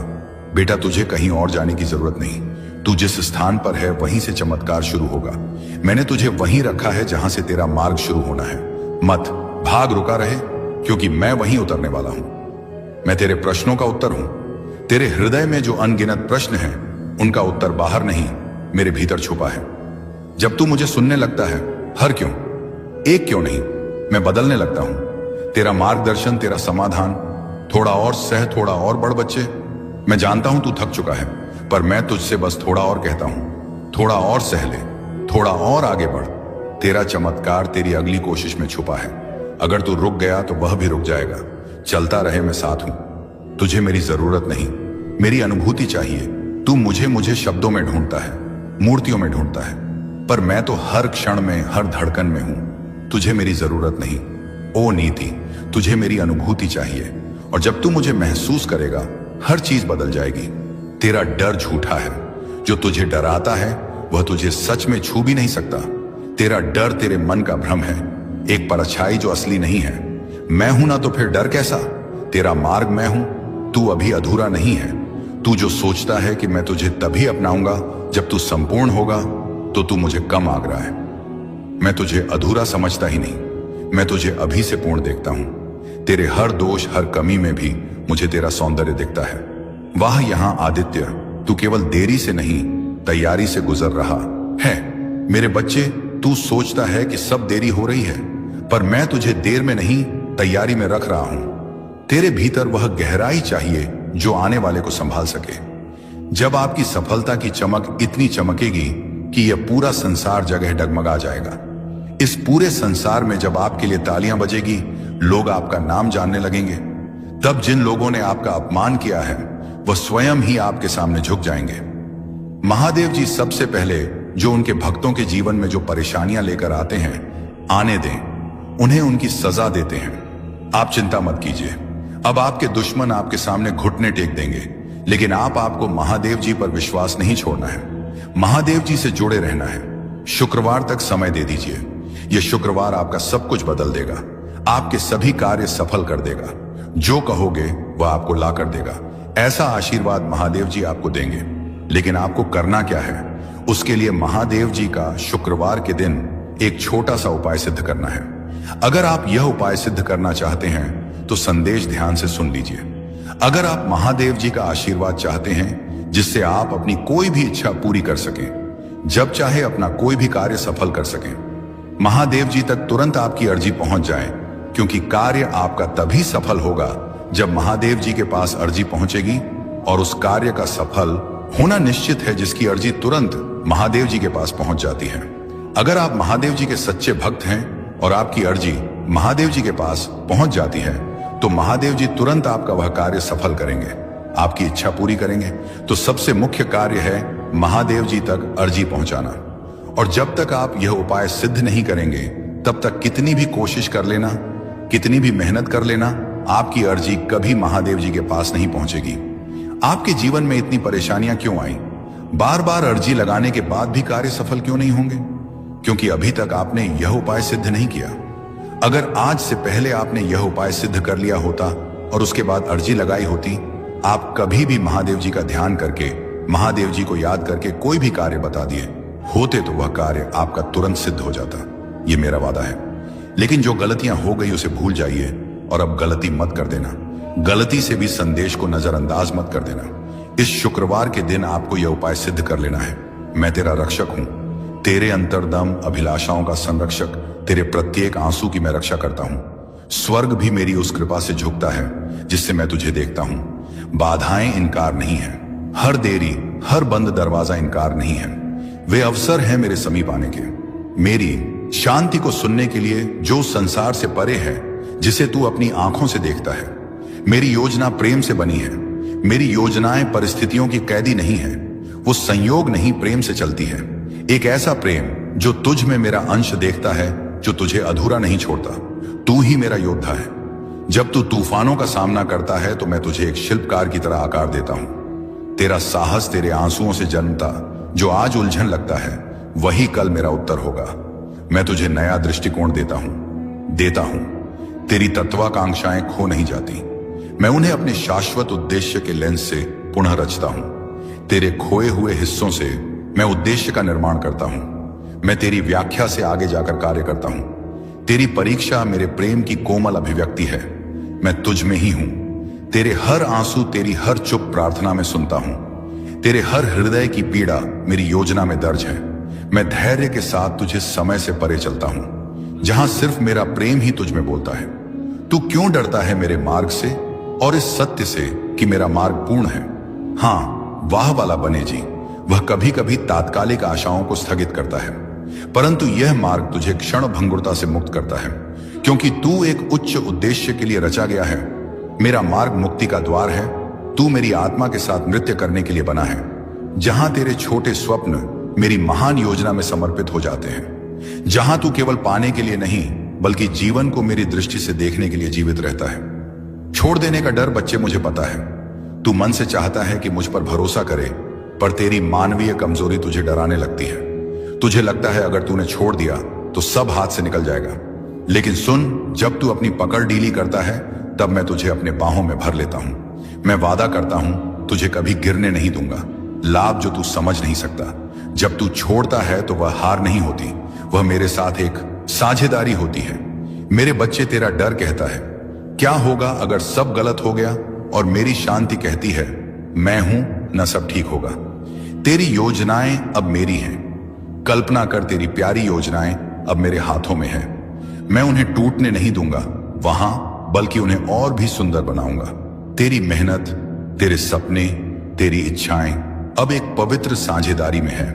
बेटा, तुझे कहीं और जाने की जरूरत नहीं। तू जिस स्थान पर है वहीं से चमत्कार शुरू होगा। मैंने तुझे वहीं रखा है जहां से तेरा मार्ग शुरू होना है। मत भाग, रुका रहे, क्योंकि मैं वहीं उतरने वाला हूं। मैं तेरे प्रश्नों का उत्तर हूं। तेरे हृदय में जो अनगिनत प्रश्न हैं उनका उत्तर बाहर नहीं, मेरे भीतर छुपा है। जब तू मुझे सुनने लगता है, हर क्यों, एक क्यों नहीं, मैं बदलने लगता हूं। तेरा मार्गदर्शन, तेरा समाधान, थोड़ा और सह, थोड़ा और बढ़। बच्चे, मैं जानता हूं तू थक चुका है, पर मैं तुझसे बस थोड़ा और कहता हूं। थोड़ा और सह ले, थोड़ा और आगे बढ़। तेरा चमत्कार तेरी अगली कोशिश में छुपा है। अगर तू रुक गया तो वह भी रुक जाएगा। चलता रहे, मैं साथ हूं। तुझे मेरी जरूरत नहीं, मेरी अनुभूति चाहिए। तू मुझे मुझे शब्दों में ढूंढता है, मूर्तियों में ढूंढता है, पर मैं तो हर क्षण में, हर धड़कन में हूं। तुझे मेरी जरूरत नहीं। ओ नीति, तुझे मेरी अनुभूति चाहिए, और जब तू मुझे महसूस करेगा हर चीज बदल जाएगी। तेरा डर झूठा है, जो तुझे डराता है वह तुझे सच में छू भी नहीं सकता। तेरा डर तेरे मन का भ्रम है, एक परछाई जो असली नहीं है। मैं हूं ना तो फिर डर कैसा? तेरा मार्ग मैं हूं, तू अभी अधूरा नहीं है। तू जो सोचता है कि मैं तुझे तभी अपनाऊंगा जब तू संपूर्ण होगा, तो तू मुझे कम आग रहा है। मैं तुझे अधूरा समझता ही नहीं, मैं तुझे अभी से पूर्ण देखता हूं। तेरे हर दोष, हर कमी में भी मुझे तेरा सौंदर्य दिखता है। वाह यहां आदित्य, तू केवल देरी से नहीं, तैयारी से गुजर रहा है। मेरे बच्चे, तू सोचता है कि सब देरी हो रही है, पर मैं तुझे देर में नहीं, तैयारी में रख रहा हूं। तेरे भीतर वह गहराई चाहिए जो आने वाले को संभाल सके। जब आपकी सफलता की चमक इतनी चमकेगी कि यह पूरा संसार जगह डगमगा जाएगा। इस पूरे संसार में जब आपके लिए तालियां बजेगी, लोग आपका नाम जानने लगेंगे, तब जिन लोगों ने आपका अपमान किया है वह स्वयं ही आपके सामने झुक जाएंगे। महादेव जी सबसे पहले जो उनके भक्तों के जीवन में जो परेशानियां लेकर आते हैं, आने दें, उन्हें उनकी सजा देते हैं। आप चिंता मत कीजिए, अब आपके दुश्मन आपके सामने घुटने टेक देंगे, लेकिन आपको महादेव जी पर विश्वास नहीं छोड़ना है। महादेव जी से जुड़े रहना है। शुक्रवार तक समय दे दीजिए, यह शुक्रवार आपका सब कुछ बदल देगा, आपके सभी कार्य सफल कर देगा। जो कहोगे वह आपको ला कर देगा। ऐसा आशीर्वाद महादेव जी आपको देंगे, लेकिन आपको करना क्या है? उसके लिए महादेव जी का शुक्रवार के दिन एक छोटा सा उपाय सिद्ध करना है। अगर आप यह उपाय सिद्ध करना चाहते हैं तो संदेश ध्यान से सुन लीजिए। अगर आप महादेव जी का आशीर्वाद चाहते हैं जिससे आप अपनी कोई भी इच्छा पूरी कर सकें, जब चाहे अपना कोई भी कार्य सफल कर सकें, महादेव जी तक तुरंत आपकी अर्जी पहुंच जाए, क्योंकि कार्य आपका तभी सफल होगा जब महादेव जी के पास अर्जी पहुंचेगी। और उस कार्य का सफल होना निश्चित है जिसकी अर्जी तुरंत महादेव जी के पास पहुंच जाती है। अगर आप महादेव जी के सच्चे भक्त हैं और आपकी अर्जी महादेव जी के पास पहुंच जाती है, तो महादेव जी तुरंत आपका वह कार्य सफल करेंगे, आपकी इच्छा पूरी करेंगे। तो सबसे मुख्य कार्य है महादेव जी तक अर्जी पहुंचाना। और जब तक आप यह उपाय सिद्ध नहीं करेंगे, तब तक कितनी भी कोशिश कर लेना, कितनी भी मेहनत कर लेना, आपकी अर्जी कभी महादेव जी के पास नहीं पहुंचेगी। आपके जीवन में इतनी परेशानियां क्यों आई? बार बार अर्जी लगाने के बाद भी कार्य सफल क्यों नहीं होंगे? क्योंकि अभी तक आपने यह उपाय सिद्ध नहीं किया। अगर आज से पहले आपने यह उपाय सिद्ध कर लिया होता और उसके बाद अर्जी लगाई होती, आप कभी भी महादेव जी का ध्यान करके, महादेव जी को याद करके कोई भी कार्य बता दिए होते, तो वह कार्य आपका तुरंत सिद्ध हो जाता। ये मेरा वादा है। लेकिन जो गलतियां हो गई उसे भूल जाइए और अब गलती मत कर देना। गलती से भी संदेश को नजरअंदाज मत कर देना। इस शुक्रवार के दिन आपको यह उपाय सिद्ध कर लेना है। मैं तेरा रक्षक हूं, तेरे अंतर्दम अभिलाषाओं का संरक्षक, तेरे प्रत्येक आंसू की मैं रक्षा करता हूं। स्वर्ग भी मेरी उस कृपा से झुकता है जिससे मैं तुझे देखता हूं। बाधाएं इनकार नहीं है, हर देरी, हर बंद दरवाजा इनकार नहीं है। वे अवसर हैं मेरे समीप आने के, मेरी शांति को सुनने के लिए जो संसार से परे है, जिसे तू अपनी आंखों से देखता है। मेरी योजना प्रेम से बनी है। मेरी योजनाएं परिस्थितियों की कैदी नहीं है, वो संयोग नहीं, प्रेम से चलती है। एक ऐसा प्रेम जो तुझ में मेरा अंश देखता है, जो तुझे अधूरा नहीं छोड़ता। तू ही मेरा योद्धा है। जब तू तूफानों का सामना करता है तो मैं तुझे एक शिल्पकार की तरह आकार देता हूं। तेरा साहस तेरे आंसुओं से जन्मता जो आज उलझन लगता है, वही कल मेरा उत्तर होगा। मैं तुझे नया दृष्टिकोण देता हूं। तेरी तत्वाकांक्षाएं खो नहीं जाती। मैं उन्हें अपने शाश्वत उद्देश्य के लेंस से पुनः रचता हूं। तेरे खोए हुए हिस्सों से मैं उद्देश्य का निर्माण करता हूं। मैं तेरी व्याख्या से आगे जाकर कार्य करता हूं। तेरी परीक्षा मेरे प्रेम की कोमल अभिव्यक्ति है। मैं तुझ में ही हूं। तेरे हर आंसू, तेरी हर चुप प्रार्थना में सुनता हूं। तेरे हर हृदय की पीड़ा मेरी योजना में दर्ज है। मैं धैर्य के साथ तुझे समय से परे चलता हूं, जहां सिर्फ मेरा प्रेम ही तुझ में बोलता है। तू क्यों डरता है मेरे मार्ग से और इस सत्य से कि मेरा मार्ग पूर्ण है? हाँ, वाह वाला बने जी, वह कभी कभी तात्कालिक आशाओं को स्थगित करता है, परंतु यह मार्ग तुझे क्षण भंगुरता से मुक्त करता है, क्योंकि तू एक उच्च उद्देश्य के लिए रचा गया है। मेरा मार्ग मुक्ति का द्वार है। तू मेरी आत्मा के साथ नृत्य करने के लिए बना है, जहां तेरे छोटे स्वप्न मेरी महान योजना में समर्पित हो जाते हैं, जहां तू केवल पाने के लिए नहीं बल्कि जीवन को मेरी दृष्टि से देखने के लिए जीवित रहता है। छोड़ देने का डर बच्चे मुझे पता है। तू मन से चाहता है कि मुझ पर भरोसा करे, पर तेरी मानवीय कमजोरी तुझे डराने लगती है। तुझे लगता है अगर तूने छोड़ दिया तो सब हाथ से निकल जाएगा। लेकिन सुन, जब तू अपनी पकड़ ढीली करता है तब मैं तुझे अपने बाहों में भर लेता हूं। मैं वादा करता हूं तुझे कभी गिरने नहीं दूंगा। लाभ जो तू समझ नहीं सकता, जब तू छोड़ता है तो वह हार नहीं होती, वह मेरे साथ एक साझेदारी होती है। मेरे बच्चे, तेरा डर कहता है क्या होगा अगर सब गलत हो गया, और मेरी शांति कहती है मैं हूं न, सब ठीक होगा। तेरी योजनाएं अब मेरी हैं। कल्पना कर, तेरी प्यारी योजनाएं अब मेरे हाथों में है। मैं उन्हें टूटने नहीं दूंगा वहां, बल्कि उन्हें और भी सुंदर बनाऊंगा। तेरी मेहनत, तेरे सपने, तेरी इच्छाएं अब एक पवित्र साझेदारी में है।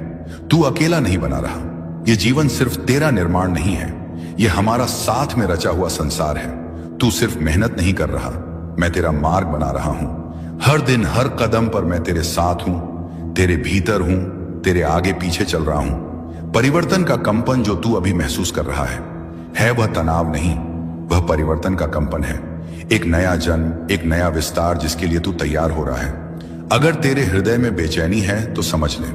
तू अकेला नहीं बना रहा। ये जीवन सिर्फ तेरा निर्माण नहीं है, ये हमारा साथ में रचा हुआ संसार है। तू सिर्फ मेहनत नहीं कर रहा, मैं तेरा मार्ग बना रहा हूं। हर दिन हर कदम पर मैं तेरे साथ हूं, तेरे भीतर हूं, तेरे आगे पीछे चल रहा हूं। परिवर्तन का कंपन जो तू अभी महसूस कर रहा है वह तनाव नहीं, वह परिवर्तन का कंपन है। एक नया जन्म, एक नया विस्तार जिसके लिए तू तैयार हो रहा है। अगर तेरे हृदय में बेचैनी है तो समझ ले,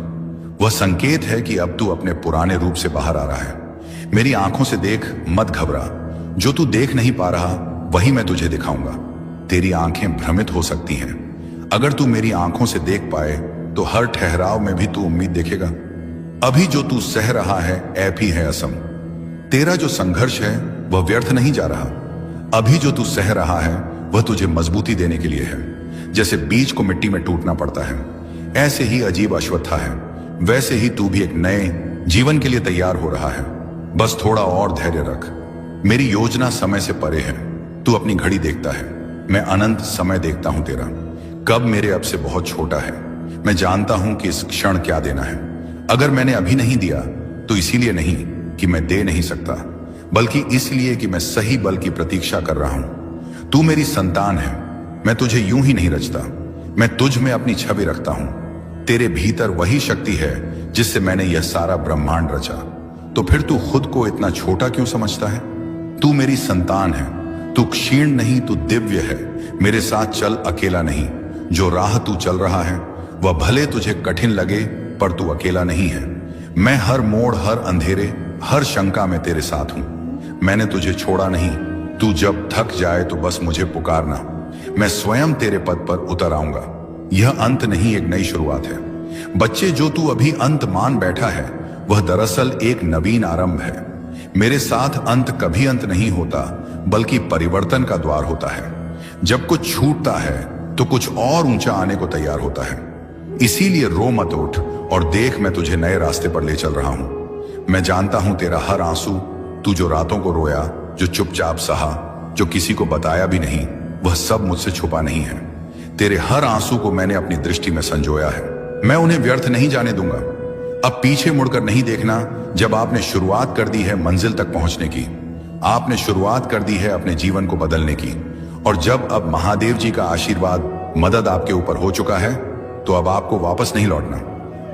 वह संकेत है कि अब तू अपने पुराने रूप से बाहर आ रहा है। मेरी आंखों से देख, मत घबरा। जो तू देख नहीं पा रहा वही मैं तुझे दिखाऊंगा। तेरी आंखें भ्रमित हो सकती हैं, अगर तू मेरी आंखों से देख पाए तो हर ठहराव में भी तू उम्मीद देखेगा। अभी जो तू सह रहा है ऐप ही है असम। तेरा जो संघर्ष है वह व्यर्थ नहीं जा रहा। अभी जो तू सह रहा है वह तुझे मजबूती देने के लिए है। जैसे बीज को मिट्टी में टूटना पड़ता है, ऐसे ही अजीब अश्वत्था है, वैसे ही तू भी एक नए जीवन के लिए तैयार हो रहा है। बस थोड़ा और धैर्य रख। मेरी योजना समय से परे है। तू अपनी घड़ी देखता है, मैं अनंत समय देखता हूं तेरा। कब मेरे अब से बहुत छोटा है। मैं जानता हूं कि इस क्षण क्या देना है। अगर मैंने अभी नहीं दिया तो इसीलिए नहीं कि मैं दे नहीं सकता, बल्कि इसलिए कि मैं सही बल की प्रतीक्षा कर रहा हूं। तू मेरी संतान है। मैं तुझे यूं ही नहीं रचता, मैं तुझ में अपनी छवि रखता हूं। तेरे भीतर वही शक्ति है जिससे मैंने यह सारा ब्रह्मांड रचा। तो फिर तू खुद को इतना छोटा क्यों समझता है? तू मेरी संतान है। तू क्षीण नहीं, तू दिव्य है। मेरे साथ चल, अकेला नहीं। जो राह तू चल रहा है वह भले तुझे कठिन लगे, पर तू अकेला नहीं है। मैं हर मोड़, हर अंधेरे, हर शंका में तेरे साथ हूं। मैंने तुझे छोड़ा नहीं। तू जब थक जाए तो बस मुझे पुकारना, मैं स्वयं तेरे पद पर उतर आऊंगा। यह अंत नहीं, एक नई शुरुआत है। बच्चे, जो तू अभी अंत मान बैठा है वह दरअसल एक नवीन आरंभ है। मेरे साथ अंत कभी अंत नहीं होता, बल्कि परिवर्तन का द्वार होता है। जब कुछ छूटता है तो कुछ और ऊंचा आने को तैयार होता है। इसीलिए रो मत, उठ और देख, मैं तुझे नए रास्ते पर ले चल रहा हूं। मैं जानता हूं तेरा हर आंसू, तू जो रातों को रोया, जो चुपचाप सहा, जो किसी को बताया भी नहीं, वह सब मुझसे छुपा नहीं है। तेरे हर आंसू को मैंने अपनी दृष्टि में संजोया है। मैं उन्हें व्यर्थ नहीं जाने दूंगा। अब पीछे मुड़कर नहीं देखना। जब आपने शुरुआत कर दी है मंजिल तक पहुंचने की, आपने शुरुआत कर दी है अपने जीवन को बदलने की, और जब अब महादेव जी का आशीर्वाद, मदद आपके ऊपर हो चुका है, तो अब आपको वापस नहीं लौटना।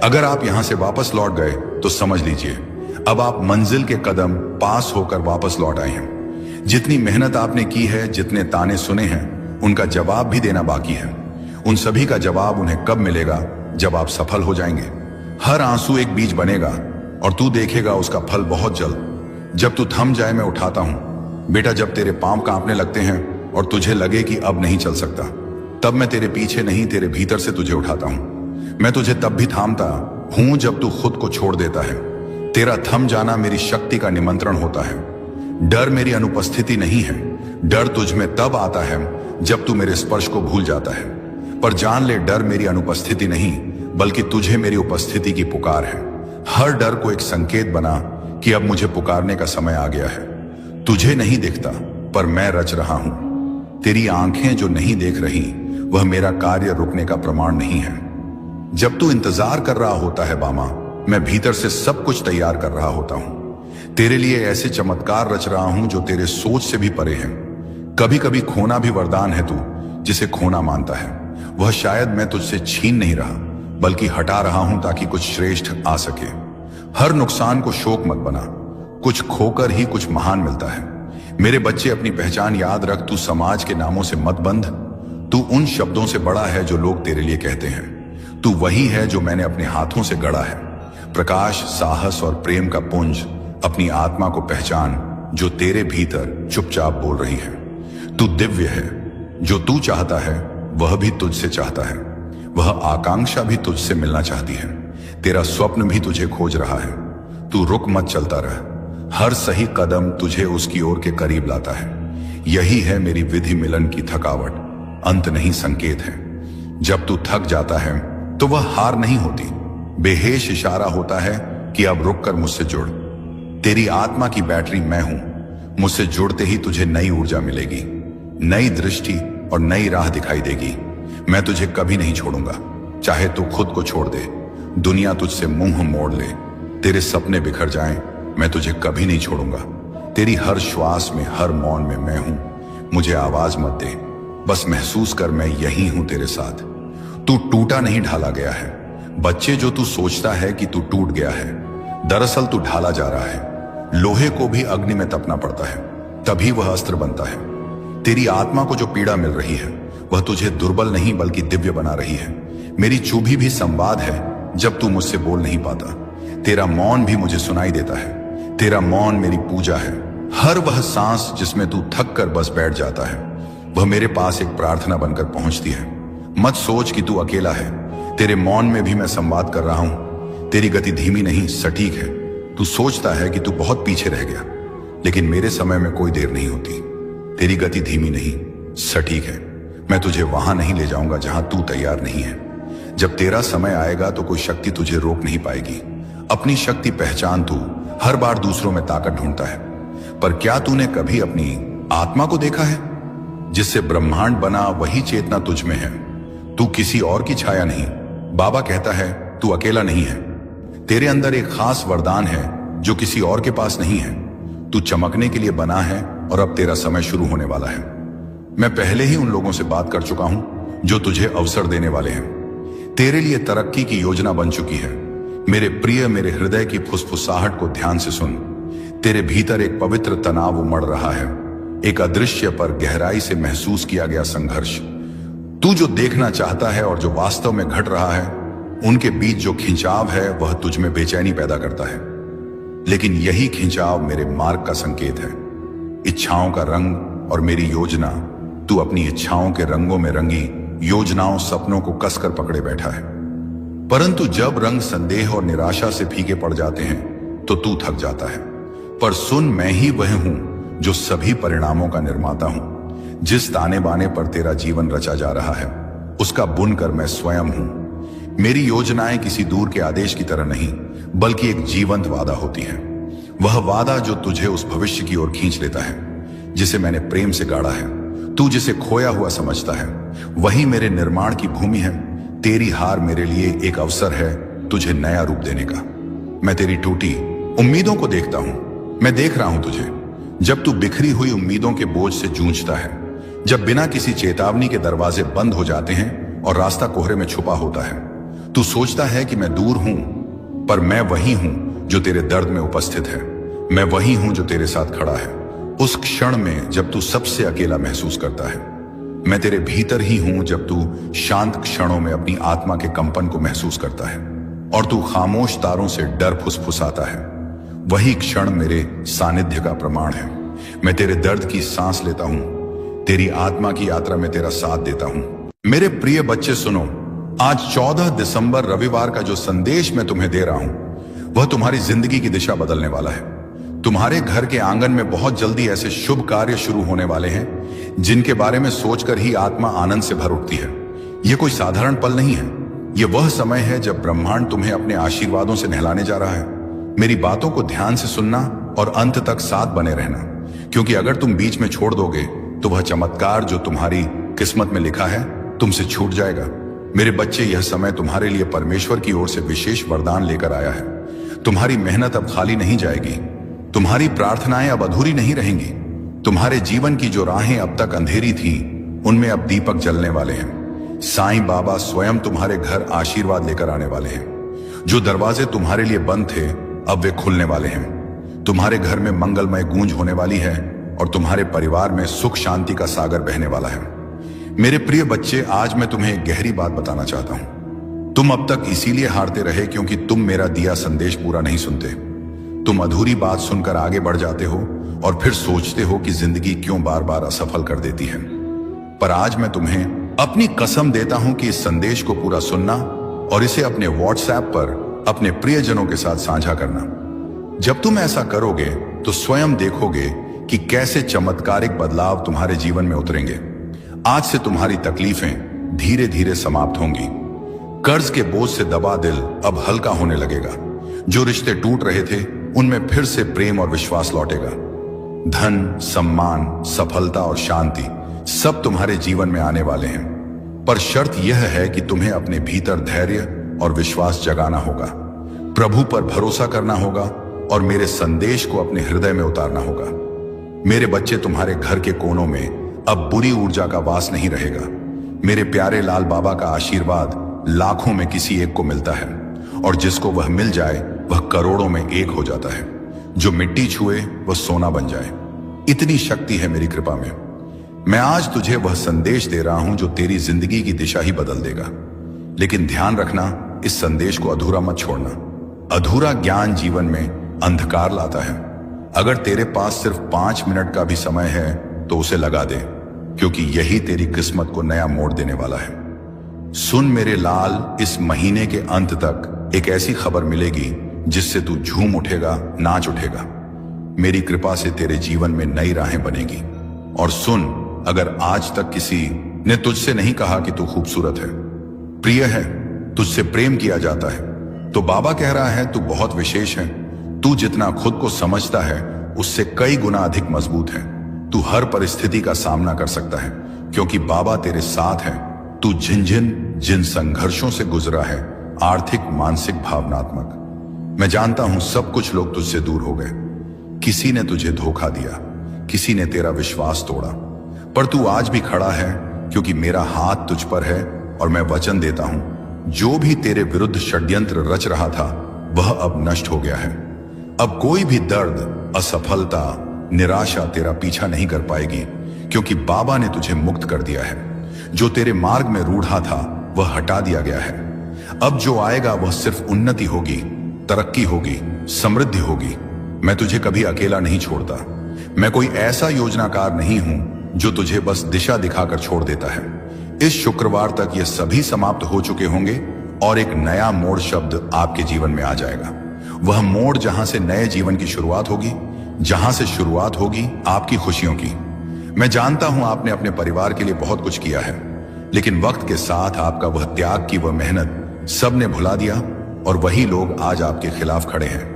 अगर आप यहां से वापस लौट गए तो समझ लीजिए अब आप मंजिल के कदम पास होकर वापस लौट आए हैं। जितनी मेहनत आपने की है, जितने ताने सुने हैं, उनका जवाब भी देना बाकी है। उन सभी का जवाब उन्हें कब मिलेगा? जब आप सफल हो जाएंगे। हर आंसू एक बीज बनेगा और तू देखेगा उसका फल बहुत जल्द। जब तू थम जाए मैं उठाता हूं। बेटा, जब तेरे पांव कांपने लगते हैं और तुझे लगे कि अब नहीं चल सकता, तब मैं तेरे पीछे नहीं, तेरे भीतर से तुझे उठाता हूं। मैं तुझे तब भी थामता हूं जब तू खुद को छोड़ देता है। तेरा थम जाना मेरी शक्ति का निमंत्रण होता है। डर मेरी अनुपस्थिति नहीं है। डर तुझ में तब आता है जब तू मेरे स्पर्श को भूल जाता है। पर जान ले, डर मेरी अनुपस्थिति नहीं, बल्कि तुझे मेरी उपस्थिति की पुकार है। हर डर को एक संकेत बना कि अब मुझे पुकारने का समय आ गया है। तुझे नहीं दिखता, पर मैं रच रहा हूं। तेरी आंखें जो नहीं देख रही, वह मेरा कार्य रुकने का प्रमाण नहीं है। जब तू इंतजार कर रहा होता है बामा, मैं भीतर से सब कुछ तैयार कर रहा होता हूं। तेरे लिए ऐसे चमत्कार रच रहा हूं जो तेरे सोच से भी परे हैं। कभी कभी खोना भी वरदान है तू, जिसे खोना मानता है। वह शायद मैं तुझसे छीन नहीं रहा, बल्कि हटा रहा हूं ताकि कुछ श्रेष्ठ आ सके। हर नुकसान को शोक मत बना, कुछ खोकर ही कुछ महान मिलता है। मेरे बच्चे, अपनी पहचान याद रख। तू समाज के नामों से मत बंध। तू उन शब्दों से बड़ा है जो लोग तेरे लिए कहते हैं। तू वही है जो मैंने अपने हाथों से गढ़ा है। प्रकाश, साहस और प्रेम का पुंज। अपनी आत्मा को पहचान जो तेरे भीतर चुपचाप बोल रही है। तू दिव्य है। जो तू चाहता है वह भी तुझसे चाहता है। वह आकांक्षा भी तुझसे मिलना चाहती है। तेरा स्वप्न भी तुझे खोज रहा है। तू रुक मत, चलता रह। हर सही कदम तुझे उसकी ओर के करीब लाता है। यही है मेरी विधि मिलन की थकावट, अंत नहीं संकेत है। जब तू थक जाता है तो वह हार नहीं होती, बेहेश इशारा होता है कि अब रुक कर मुझसे जुड़। तेरी आत्मा की बैटरी मैं हूं। मुझसे जुड़ते ही तुझे नई ऊर्जा मिलेगी, नई दृष्टि और नई राह दिखाई देगी। मैं तुझे कभी नहीं छोड़ूंगा, चाहे तू खुद को छोड़ दे, दुनिया तुझसे मुंह मोड़ ले, तेरे सपने बिखर जाएं, मैं तुझे कभी नहीं छोड़ूंगा। तेरी हर श्वास में, हर मौन में मैं हूं। मुझे आवाज मत दे, बस महसूस कर मैं यही हूं तेरे साथ। तू टूटा नहीं, ढाला गया है। बच्चे, जो तू सोचता है कि तू टूट गया है, दरअसल तू ढाला जा रहा है। लोहे को भी अग्नि में तपना पड़ता है, तभी वह अस्त्र बनता है। तेरी आत्मा को जो पीड़ा मिल रही है वह तुझे दुर्बल नहीं बल्कि दिव्य बना रही है। मेरी चुभी भी संवाद है जब तू मुझसे बोल नहीं पाता। तेरा मौन भी मुझे सुनाई देता है। तेरा मौन मेरी पूजा है। हर वह सांस जिसमें तू थक कर बस बैठ जाता है, वह मेरे पास एक प्रार्थना बनकर पहुंचती है। मत सोच कि तू अकेला है। तेरे मौन में भी मैं संवाद कर रहा हूं। तेरी गति धीमी नहीं, सटीक है। तू सोचता है कि तू बहुत पीछे रह गया, लेकिन मेरे समय में कोई देर नहीं होती। तेरी गति धीमी नहीं, सटीक है। मैं तुझे वहां नहीं ले जाऊंगा जहां तू तैयार नहीं है। जब तेरा समय आएगा तो कोई शक्ति तुझे रोक नहीं पाएगी। अपनी शक्ति पहचान। तू हर बार दूसरों में ताकत ढूंढता है, पर क्या तूने कभी अपनी आत्मा को देखा है? जिससे ब्रह्मांड बना वही चेतना तुझ में है। तू किसी और की छाया नहीं। बाबा कहता है तू अकेला नहीं है। तेरे अंदर एक खास वरदान है जो किसी और के पास नहीं है। तू चमकने के लिए बना है और अब तेरा समय शुरू होने वाला है। मैं पहले ही उन लोगों से बात कर चुका हूं जो तुझे अवसर देने वाले हैं। तेरे लिए तरक्की की योजना बन चुकी है। मेरे प्रिय, मेरे हृदय की फुसफुसाहट को ध्यान से सुन। तेरे भीतर एक पवित्र तनाव उमड़ रहा है, एक अदृश्य पर गहराई से महसूस किया गया संघर्ष। तू जो देखना चाहता है और जो वास्तव में घट रहा है, उनके बीच जो खिंचाव है वह तुझ में बेचैनी पैदा करता है। लेकिन यही खिंचाव मेरे मार्ग का संकेत है, इच्छाओं का रंग और मेरी योजना। तू अपनी इच्छाओं के रंगों में रंगी योजनाओं, सपनों को कसकर पकड़े बैठा है। परंतु जब रंग संदेह और निराशा से फीके पड़ जाते हैं तो तू थक जाता है। पर सुन, मैं ही वह हूं जो सभी परिणामों का निर्माता हूं। जिस ताने बाने पर तेरा जीवन रचा जा रहा है उसका बुनकर मैं स्वयं हूं। मेरी योजनाएं किसी दूर के आदेश की तरह नहीं, बल्कि एक जीवंत वादा होती है। वह वादा जो तुझे उस भविष्य की ओर खींच लेता है जिसे मैंने प्रेम से गाढ़ा है। तू जिसे खोया हुआ समझता है वही मेरे निर्माण की भूमि है। तेरी हार मेरे लिए एक अवसर है तुझे नया रूप देने का। मैं तेरी टूटी उम्मीदों को देखता हूं। मैं देख रहा हूं तुझे जब तू बिखरी हुई उम्मीदों के बोझ से जूझता है, जब बिना किसी चेतावनी के दरवाजे बंद हो जाते हैं और रास्ता कोहरे में छुपा होता है। तू सोचता है कि मैं दूर हूं, पर मैं वही हूं जो तेरे दर्द में उपस्थित है। मैं वही हूं जो तेरे साथ खड़ा है उस क्षण में जब तू सबसे अकेला महसूस करता है। मैं तेरे भीतर ही हूं जब तू शांत क्षणों में अपनी आत्मा के कंपन को महसूस करता है और तू खामोश तारों से डर फुसफुसाता है। वही क्षण मेरे सानिध्य का प्रमाण है। मैं तेरे दर्द की सांस लेता हूं, तेरी आत्मा की यात्रा में तेरा साथ देता हूं। मेरे प्रिय बच्चे सुनो, आज 14 दिसंबर रविवार का जो संदेश मैं तुम्हें दे रहा हूं वह तुम्हारी जिंदगी की दिशा बदलने वाला है। तुम्हारे घर के आंगन में बहुत जल्दी ऐसे शुभ कार्य शुरू होने वाले हैं जिनके बारे में सोचकर ही आत्मा आनंद से भर उठती है। यह कोई साधारण पल नहीं है। यह वह समय है जब ब्रह्मांड तुम्हें अपने आशीर्वादों से नहलाने जा रहा है। मेरी बातों को ध्यान से सुनना और अंत तक साथ बने रहना, क्योंकि अगर तुम बीच में छोड़ दोगे तो वह चमत्कार जो तुम्हारी किस्मत में लिखा है तुमसे छूट जाएगा। मेरे बच्चे, यह समय तुम्हारे लिए परमेश्वर की ओर से विशेष वरदान लेकर आया है। तुम्हारी मेहनत अब खाली नहीं जाएगी। तुम्हारी प्रार्थनाएं अब अधूरी नहीं रहेंगी। तुम्हारे जीवन की जो राहें अब तक अंधेरी थी उनमें अब दीपक जलने वाले हैं। साईं बाबा स्वयं तुम्हारे घर आशीर्वाद लेकर आने वाले हैं। जो दरवाजे तुम्हारे लिए बंद थे अब वे खुलने वाले हैं। तुम्हारे घर में मंगलमय गूंज होने वाली है और तुम्हारे परिवार में सुख शांति का सागर बहने वाला है। मेरे प्रिय बच्चे, आज मैं तुम्हें एक गहरी बात बताना चाहता हूं। तुम अब तक इसीलिए हारते रहे क्योंकि तुम मेरा दिया संदेश पूरा नहीं सुनते। तुम अधूरी बात सुनकर आगे बढ़ जाते हो और फिर सोचते हो कि जिंदगी क्यों बार बार असफल कर देती है। पर आज मैं तुम्हें अपनी कसम देता हूं कि इस संदेश को पूरा सुनना और इसे अपने व्हाट्सएप पर अपने प्रियजनों के साथ साझा करना। जब तुम ऐसा करोगे तो स्वयं देखोगे कि कैसे चमत्कारिक बदलाव तुम्हारे जीवन में उतरेंगे। आज से तुम्हारी तकलीफें धीरे धीरे समाप्त होंगी। कर्ज के बोझ से दबा दिल अब हल्का होने लगेगा। जो रिश्ते टूट रहे थे उनमें फिर से प्रेम और विश्वास लौटेगा। धन, सम्मान, सफलता और शांति सब तुम्हारे जीवन में आने वाले हैं। पर शर्त यह है कि तुम्हें अपने भीतर धैर्य और विश्वास जगाना होगा, प्रभु पर भरोसा करना होगा और मेरे संदेश को अपने हृदय में उतारना होगा। मेरे बच्चे, तुम्हारे घर के कोनों में अब बुरी ऊर्जा का वास नहीं रहेगा। मेरे प्यारे लाल बाबा का आशीर्वाद लाखों में किसी एक को मिलता है और जिसको वह मिल जाए वह करोड़ों में एक हो जाता है। जो मिट्टी छुए वह सोना बन जाए। इतनी शक्ति है मेरी कृपा में। मैं आज तुझे वह संदेश दे रहा हूं जो तेरी जिंदगी की दिशा ही बदल देगा। लेकिन ध्यान रखना, इस संदेश को अधूरा मत छोड़ना। अधूरा ज्ञान जीवन में अंधकार लाता है। अगर तेरे पास सिर्फ 5 मिनट का भी समय है तो उसे लगा दे, क्योंकि यही तेरी किस्मत को नया मोड़ देने वाला है। सुन मेरे लाल, इस महीने के अंत तक एक ऐसी खबर मिलेगी जिससे तू झूम उठेगा, नाच उठेगा। मेरी कृपा से तेरे जीवन में नई राहें बनेगी। और सुन, अगर आज तक किसी ने तुझसे नहीं कहा कि तू खूबसूरत है, प्रिय है, तुझसे प्रेम किया जाता है, तो बाबा कह रहा है तू बहुत विशेष है। तू जितना खुद को समझता है उससे कई गुना अधिक मजबूत है। तू हर परिस्थिति का सामना कर सकता है क्योंकि बाबा तेरे साथ है। तू जिन संघर्षों से गुजरा है, आर्थिक, मानसिक, भावनात्मक, मैं जानता हूं सब कुछ लोग तुझसे दूर हो गए। किसी ने तुझे धोखा दिया, किसी ने तेरा विश्वास तोड़ा, पर तू आज भी खड़ा है क्योंकि मेरा हाथ तुझ पर है और मैं वचन देता हूं, जो भी तेरे विरुद्ध षड्यंत्र रच रहा था वह अब नष्ट हो गया है। अब कोई भी दर्द, असफलता, निराशा तेरा पीछा नहीं कर पाएगी क्योंकि बाबा ने तुझे मुक्त कर दिया है। जो तेरे मार्ग में रूढ़ा था वह हटा दिया गया है। अब जो आएगा वह सिर्फ उन्नति होगी, तरक्की होगी, समृद्धि होगी। मैं तुझे कभी अकेला नहीं छोड़ता। मैं कोई ऐसा योजनाकार नहीं हूं जो तुझे बस दिशा दिखाकर छोड़ देता है। इस शुक्रवार तक ये सभी समाप्त हो चुके होंगे और एक नया मोड़ शब्द आपके जीवन में आ जाएगा। वह मोड़ जहां से नए जीवन की शुरुआत होगी, जहां से शुरुआत होगी आपकी खुशियों की। मैं जानता हूं आपने अपने परिवार के लिए बहुत कुछ किया है, लेकिन वक्त के साथ आपका वह त्याग की वह मेहनत सबने भुला दिया और वही लोग आज आपके खिलाफ खड़े हैं।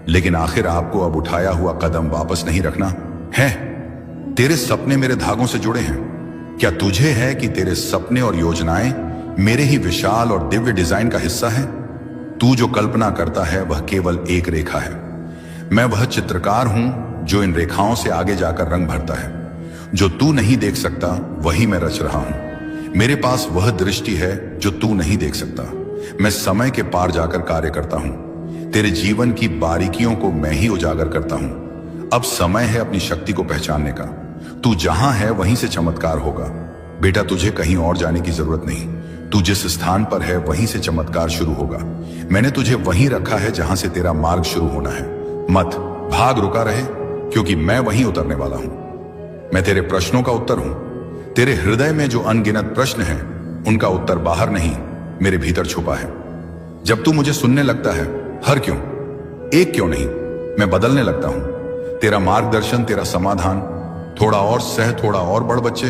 लेकिन आखिर आपको अब उठाया हुआ कदम वापस नहीं रखना है। तेरे सपने मेरे धागों से जुड़े हैं। क्या तुझे है कि तेरे सपने और योजनाएं मेरे ही विशाल और दिव्य डिजाइन का हिस्सा है? तू जो कल्पना करता है वह केवल एक रेखा है। मैं वह चित्रकार हूं जो इन रेखाओं से आगे जाकर रंग भरता है। जो तू नहीं देख सकता वही मैं रच रहा हूं। मेरे पास वह दृष्टि है जो तू नहीं देख सकता। मैं समय के पार जाकर कार्य करता हूं। तेरे जीवन की बारीकियों को मैं ही उजागर करता हूं। अब समय है अपनी शक्ति को पहचानने का। तू जहां है वहीं से चमत्कार होगा। बेटा, तुझे कहीं और जाने की जरूरत नहीं। तू जिस स्थान पर है वहीं से चमत्कार शुरू होगा। मैंने तुझे वहीं रखा है जहां से तेरा मार्ग शुरू होना है। मत भाग, रुका रहे, क्योंकि मैं वहीं उतरने वाला हूं। मैं तेरे प्रश्नों का उत्तर हूं। तेरे हृदय में जो अनगिनत प्रश्न हैं उनका उत्तर बाहर नहीं, मेरे भीतर छुपा है। जब तू मुझे सुनने लगता है, हर क्यों, एक क्यों नहीं, मैं बदलने लगता हूं। तेरा मार्गदर्शन, तेरा समाधान, थोड़ा और सह, थोड़ा और बढ़। बच्चे,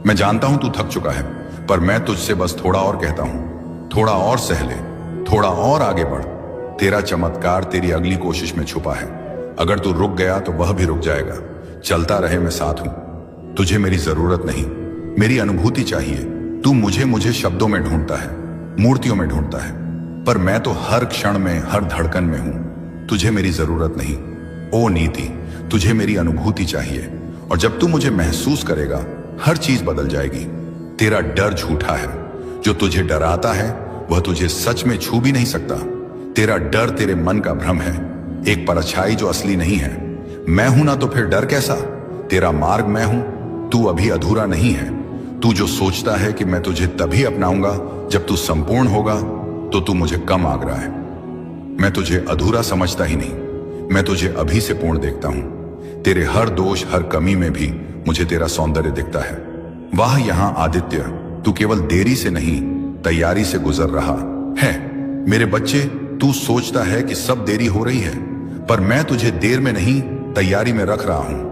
मैं जानता हूं तू थक चुका है, पर मैं तुझसे बस थोड़ा और कहता हूं। थोड़ा और सह ले, थोड़ा और आगे बढ़। तेरा चमत्कार तेरी अगली कोशिश में छुपा है। अगर तू रुक गया तो वह भी रुक जाएगा। चलता रहे, मैं साथ हूं। तुझे मेरी जरूरत नहीं, मेरी अनुभूति चाहिए। तू मुझे शब्दों में ढूंढता है, मूर्तियों में ढूंढता है, पर मैं तो हर क्षण में, हर धड़कन में हूं। तुझे मेरी जरूरत नहीं। ओ नीति, तुझे मेरी अनुभूति चाहिए। और जब तू मुझे महसूस करेगा हर चीज बदल जाएगी। तेरा डर झूठा है। जो तुझे डराता है वह तुझे सच में छू भी नहीं सकता। तेरा डर तेरे मन का भ्रम है, एक परछाई जो असली नहीं है। मैं हूं ना तो फिर डर कैसा? तेरा मार्ग मैं हूं, तू अभी अधूरा नहीं है। तू जो सोचता है कि मैं तुझे तभी अपनाऊंगा जब तू संपूर्ण होगा, तो तू मुझे कम आग रहा है। मैं तुझे अधूरा समझता ही नहीं, मैं तुझे अभी से पूर्ण देखता हूं। तेरे हर दोष, हर कमी में भी मुझे तेरा सौंदर्य दिखता है। वाह यहां आदित्य, तू केवल देरी से नहीं, तैयारी से गुजर रहा है। मेरे बच्चे, तू सोचता है कि सब देरी हो रही है, पर मैं तुझे देर में नहीं, तैयारी में रख रहा हूं।